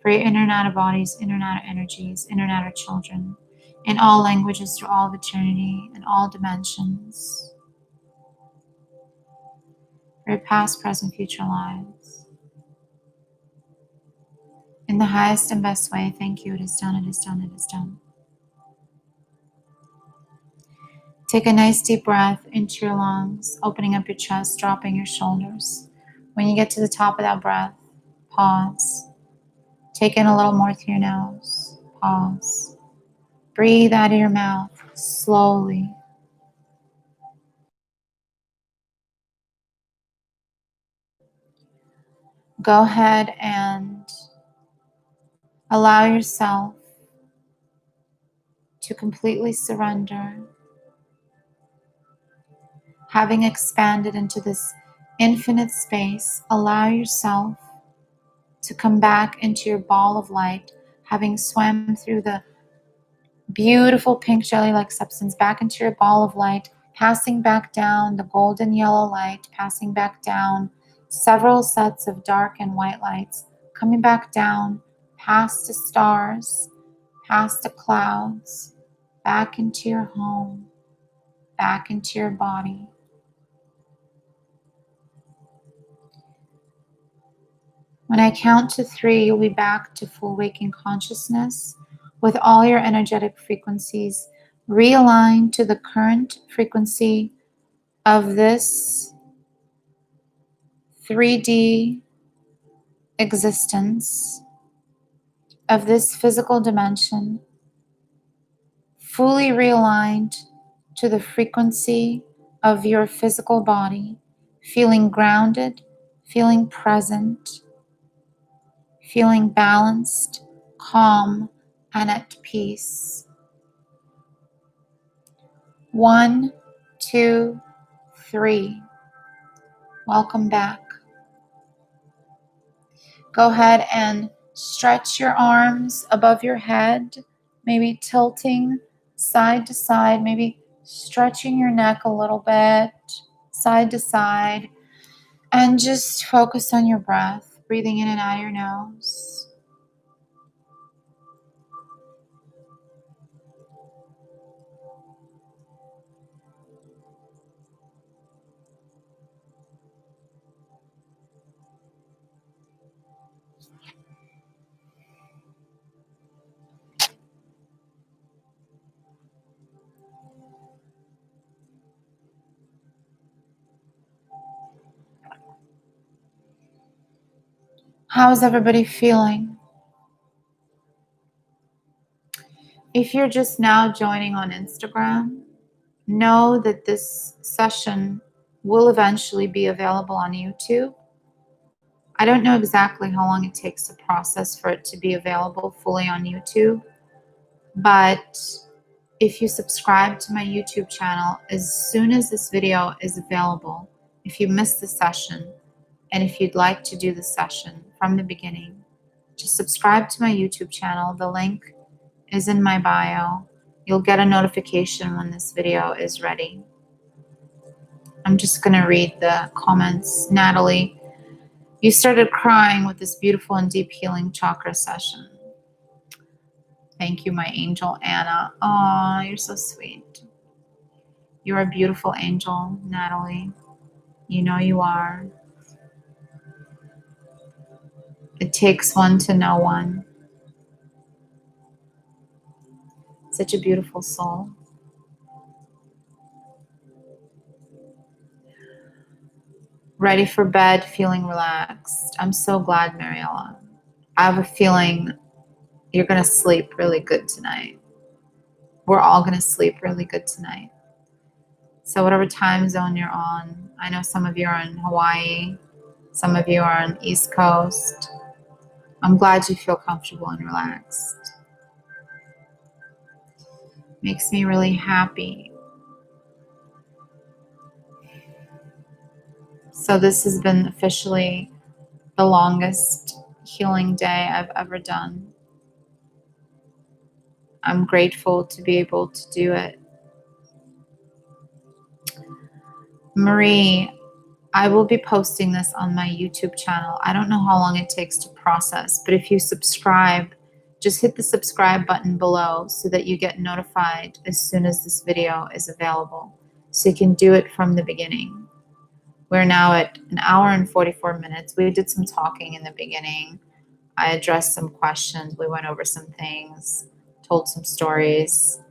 for your inner and outer bodies, inner and outer energies, inner and outer children, in all languages through all of eternity, in all dimensions, for your past, present, future lives. In the highest and best way, thank you. It is done, it is done, it is done. Take a nice deep breath into your lungs, opening up your chest, dropping your shoulders. When you get to the top of that breath, pause. Take in a little more through your nose. Pause. Breathe out of your mouth slowly. Go ahead and allow yourself to completely surrender. Having expanded into this infinite space, allow yourself to come back into your ball of light, having swam through the beautiful pink jelly-like substance back into your ball of light, passing back down the golden yellow light, passing back down several sets of dark and white lights, coming back down past the stars, past the clouds, back into your home, back into your body. When I count to 3, you'll be back to full waking consciousness with all your energetic frequencies realigned to the current frequency of this 3D existence, of this physical dimension, fully realigned to the frequency of your physical body, feeling grounded, feeling present, feeling balanced, calm, and at peace. 1, 2, 3. Welcome back. Go ahead and stretch your arms above your head, maybe tilting side to side, maybe stretching your neck a little bit, side to side, and just focus on your breath, breathing in and out of your nose. How is everybody feeling? If you're just now joining on Instagram, know that this session will eventually be available on YouTube. I don't know exactly how long it takes to process for it to be available fully on YouTube, but if you subscribe to my YouTube channel, as soon as this video is available, if you missed the session, and if you'd like to do the session from the beginning, just subscribe to my YouTube channel. The link is in my bio. You'll get a notification when this video is ready. I'm just going to read the comments. Natalie, you started crying with this beautiful and deep healing chakra session. Thank you, my angel Anna. Oh, you're so sweet. You're a beautiful angel, Natalie. You know you are. It takes one to know one. Such a beautiful soul. Ready for bed, feeling relaxed. I'm so glad, Mariella. I have a feeling you're going to sleep really good tonight. We're all going to sleep really good tonight. So whatever time zone you're on, I know some of you are in Hawaii, some of you are on the East Coast. I'm glad you feel comfortable and relaxed. Makes me really happy. So this has been officially the longest healing day I've ever done. I'm grateful to be able to do it. Marie, I will be posting this on my YouTube channel. I don't know how long it takes to process, but if you subscribe, just hit the subscribe button below so that you get notified as soon as this video is available. So you can do it from the beginning. We're now at 1 hour and 44 minutes. We did some talking in the beginning. I addressed some questions. We went over some things, told some stories.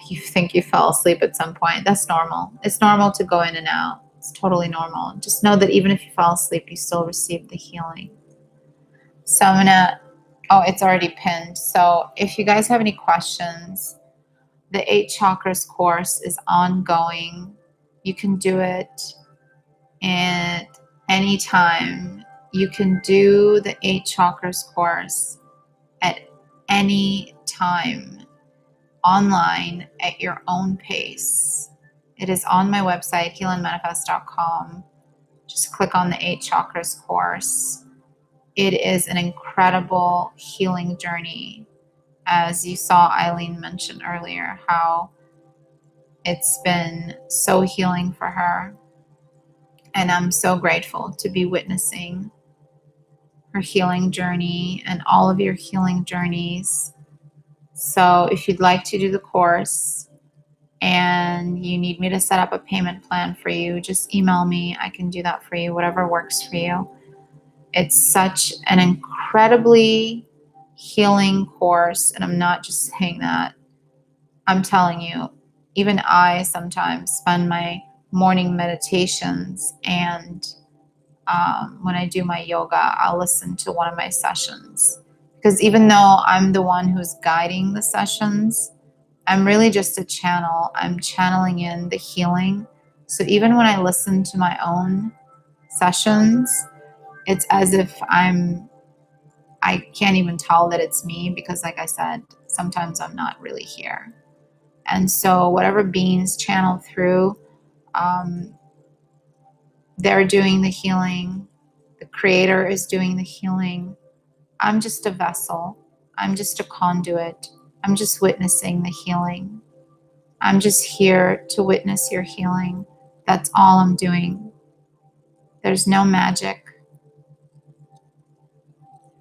you think you fell asleep at some point. That's normal. It's normal to go in and out. It's totally normal. Just know that even if you fall asleep, you still receive the healing. So I'm gonna, oh, it's already pinned. So if you guys have any questions, the 8 chakras course is ongoing. You can do it at any time. You can do the 8 chakras course at any time online at your own pace. It is on my website, healandmanifest.com. Just click on the 8 chakras course. It is an incredible healing journey. As you saw Eileen mention earlier, how it's been so healing for her. And I'm so grateful to be witnessing her healing journey and all of your healing journeys. So if you'd like to do the course and you need me to set up a payment plan for you, just email me. I can do that for you, whatever works for you. It's such an incredibly healing course. And I'm not just saying that. I'm telling you, even I sometimes spend my morning meditations, and when I do my yoga, I'll listen to one of my sessions. Because even though I'm the one who's guiding the sessions, I'm really just a channel. I'm channeling in the healing. So even when I listen to my own sessions, it's as if I can't even tell that it's me, because like I said, sometimes I'm not really here. And so whatever beings channel through, they're doing the healing. The creator is doing the healing. I'm just a vessel. I'm just a conduit. I'm just witnessing the healing. I'm just here to witness your healing. That's all I'm doing. There's no magic.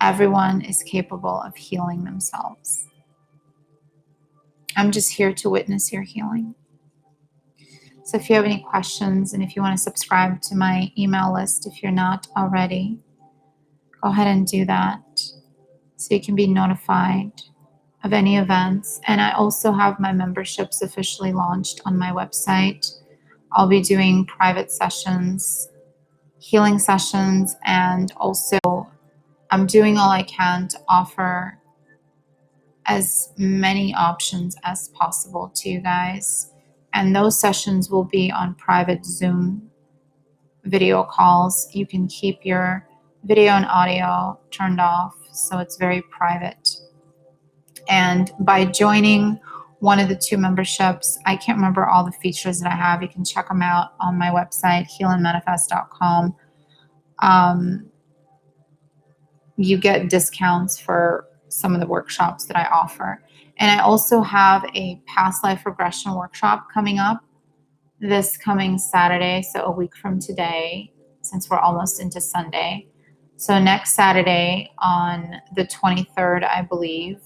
Everyone is capable of healing themselves. I'm just here to witness your healing. So if you have any questions, and if you want to subscribe to my email list, if you're not already, go ahead and do that so you can be notified of any events. And I also have my memberships officially launched on my website. I'll be doing private sessions, healing sessions, and also I'm doing all I can to offer as many options as possible to you guys. And those sessions will be on private Zoom video calls. You can keep your video and audio turned off, so it's very private. And by joining one of the 2 memberships, I can't remember all the features that I have. You can check them out on my website, healandmanifest.com. You get discounts for some of the workshops that I offer. And I also have a past life regression workshop coming up this coming Saturday, so a week from today, since we're almost into Sunday. So next Saturday on the 23rd, I believe.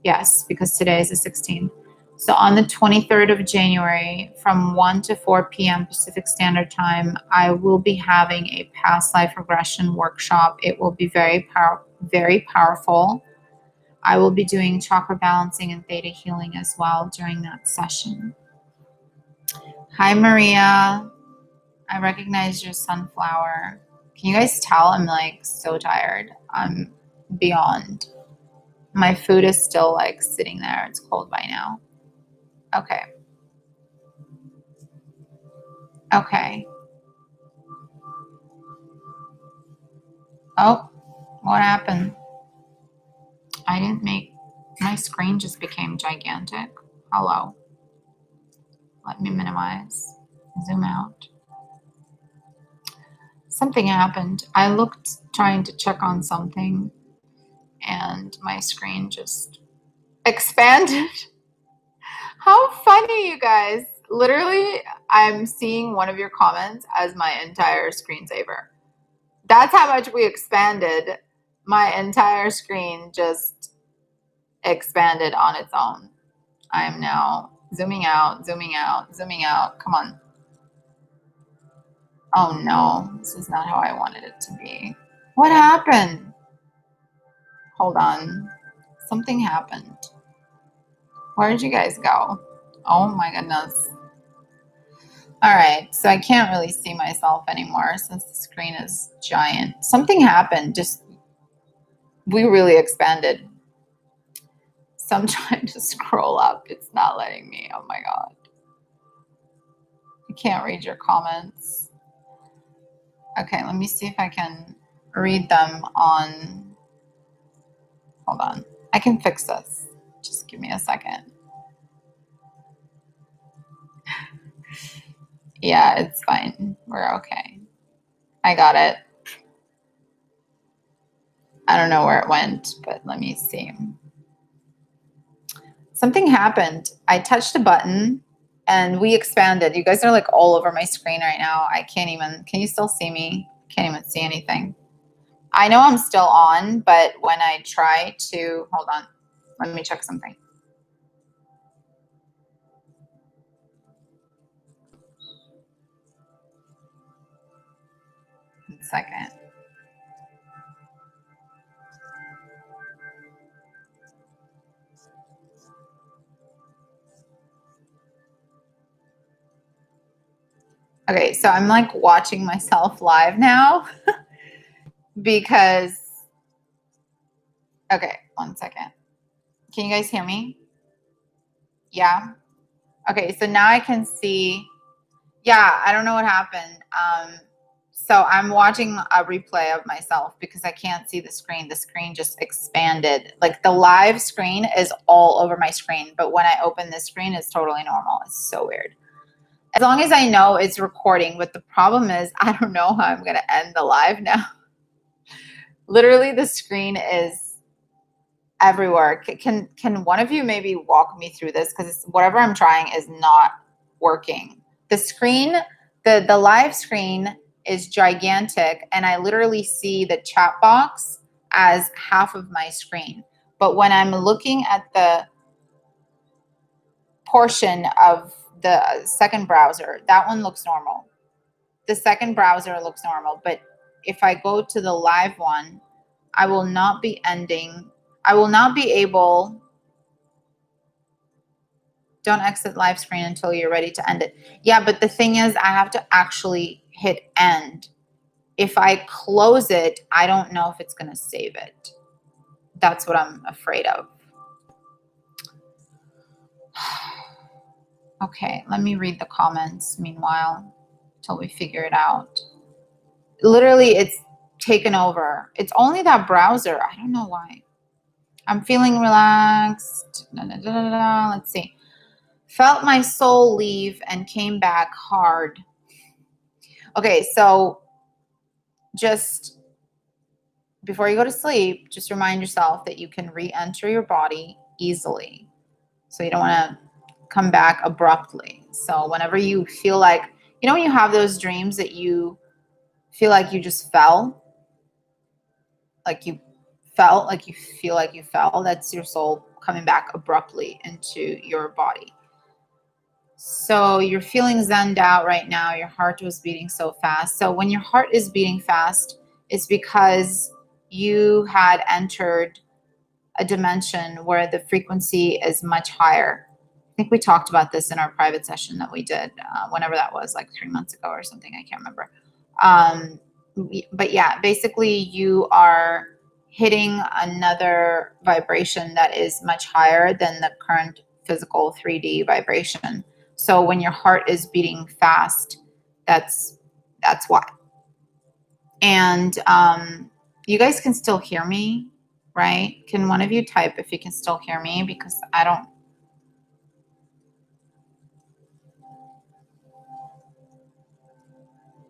Yes, because today is the 16th. So on the 23rd of January, from 1 to 4 p.m. Pacific Standard Time, I will be having a past life regression workshop. It will be very powerful. I will be doing chakra balancing and theta healing as well during that session. Hi, Maria. I recognize your sunflower. Can you guys tell I'm like so tired? I'm beyond. My food is still like sitting there. It's cold by now. Okay. Okay. Oh, what happened? I didn't make, my screen just became gigantic. Hello. Let me minimize, zoom out. Something happened. I looked trying to check on something and my screen just expanded. How funny, you guys. Literally, I'm seeing one of your comments as my entire screensaver. That's how much we expanded. My entire screen just expanded on its own. I am now zooming out, zooming out, zooming out. Come on. Oh no, this is not how I wanted it to be. What happened? Hold on. Something happened. Where did you guys go? Oh my goodness. All right, so I can't really see myself anymore since the screen is giant. Something happened, just we really expanded. So I'm trying to scroll up. It's not letting me. Oh my God. I can't read your comments. Okay, let me see if I can read them on. Hold on. I can fix this. Just give me a second. Yeah, it's fine. We're okay. I got it. I don't know where it went, but let me see. Something happened. I touched a button and we expanded. You guys are like all over my screen right now. I can't even, can you still see me? Can't even see anything. I know I'm still on, but when I try to, hold on, let me check something. 1 second. Okay, so I'm like watching myself live now because, okay, 1 second. Can you guys hear me? Yeah. Okay, so now I can see. Yeah, I don't know what happened. So I'm watching a replay of myself because I can't see the screen. The screen just expanded. Like the live screen is all over my screen, but when I open this screen, it's totally normal. It's so weird. As long as I know it's recording, but the problem is I don't know how I'm gonna end the live now. Literally, the screen is everywhere. Can one of you maybe walk me through this, because whatever I'm trying is not working. The screen, the live screen is gigantic, and I literally see the chat box as half of my screen. But when I'm looking at the portion of the second browser, that one looks normal. The second browser looks normal, but if I go to the live one, I will not be able. Don't exit live screen until you're ready to end it. Yeah, but the thing is, I have to actually hit end. If I close it, I don't know if it's going to save it. That's what I'm afraid of. Okay, let me read the comments meanwhile until we figure it out. Literally, it's taken over. It's only that browser. I don't know why. I'm feeling relaxed. Let's see. Felt my soul leave and came back hard. Okay, so just before you go to sleep, just remind yourself that you can re-enter your body easily. So you don't want to come back abruptly. So whenever you feel like, when you have those dreams that you feel like you just fell, like you felt like you feel like you fell, that's your soul coming back abruptly into your body. So you're feeling zenned out right now. Your heart was beating so fast. So when your heart is beating fast, it's because you had entered a dimension where the frequency is much higher. I think we talked about this in our private session that we did, whenever that was, like 3 months ago or something. I can't remember. But yeah, basically you are hitting another vibration that is much higher than the current physical 3D vibration. So when your heart is beating fast, that's why. And you guys can still hear me, right? Can one of you type if you can still hear me? Because I don't.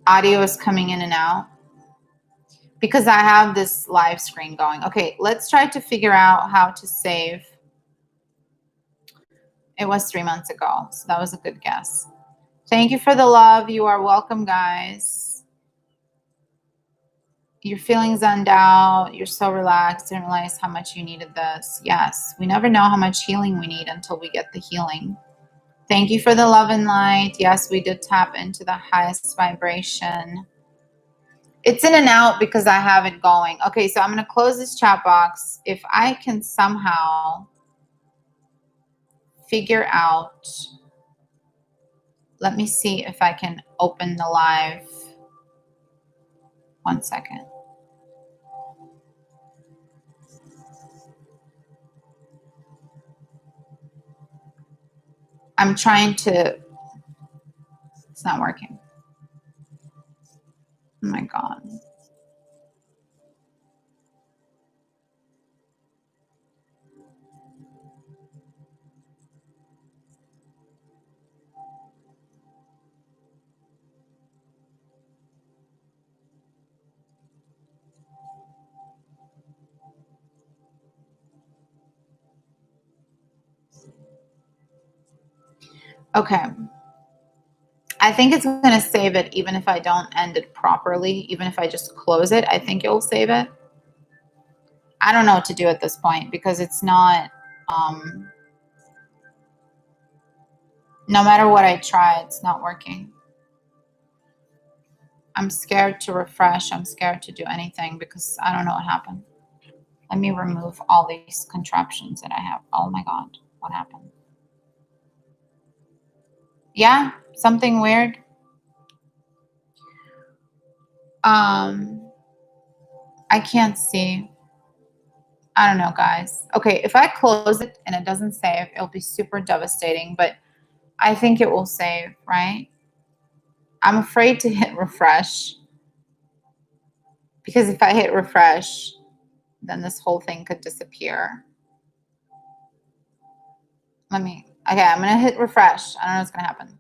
Audio is coming in and out because I have this live screen going. Okay, let's try to figure out how to save. It was 3 months ago, so that was a good guess. Thank you for the love. You are welcome, guys. You're feeling zenned out. You're so relaxed. Didn't realize how much you needed this. Yes, we never know how much healing we need until we get the healing. Thank you for the love and light. Yes, we did tap into the highest vibration. It's in and out because I have it going. Okay, so I'm going to close this chat box. If I can somehow figure out Let me see if I can open the live. 1 second. I'm trying to, it's not working. Oh my God. Okay. I think it's going to save it even if I don't end it properly. Even if I just close it, I think it will save it. I don't know what to do at this point because it's not, no matter what I try, it's not working. I'm scared to refresh. I'm scared to do anything because I don't know what happened. Let me remove all these contraptions that I have. Oh my God, what happened? Yeah, something weird. I can't see. I don't know, guys. Okay, if I close it and it doesn't save, it'll be super devastating, but I think it will save, right? I'm afraid to hit refresh because if I hit refresh, then this whole thing could disappear. Okay, I'm going to hit refresh. I don't know what's going to happen.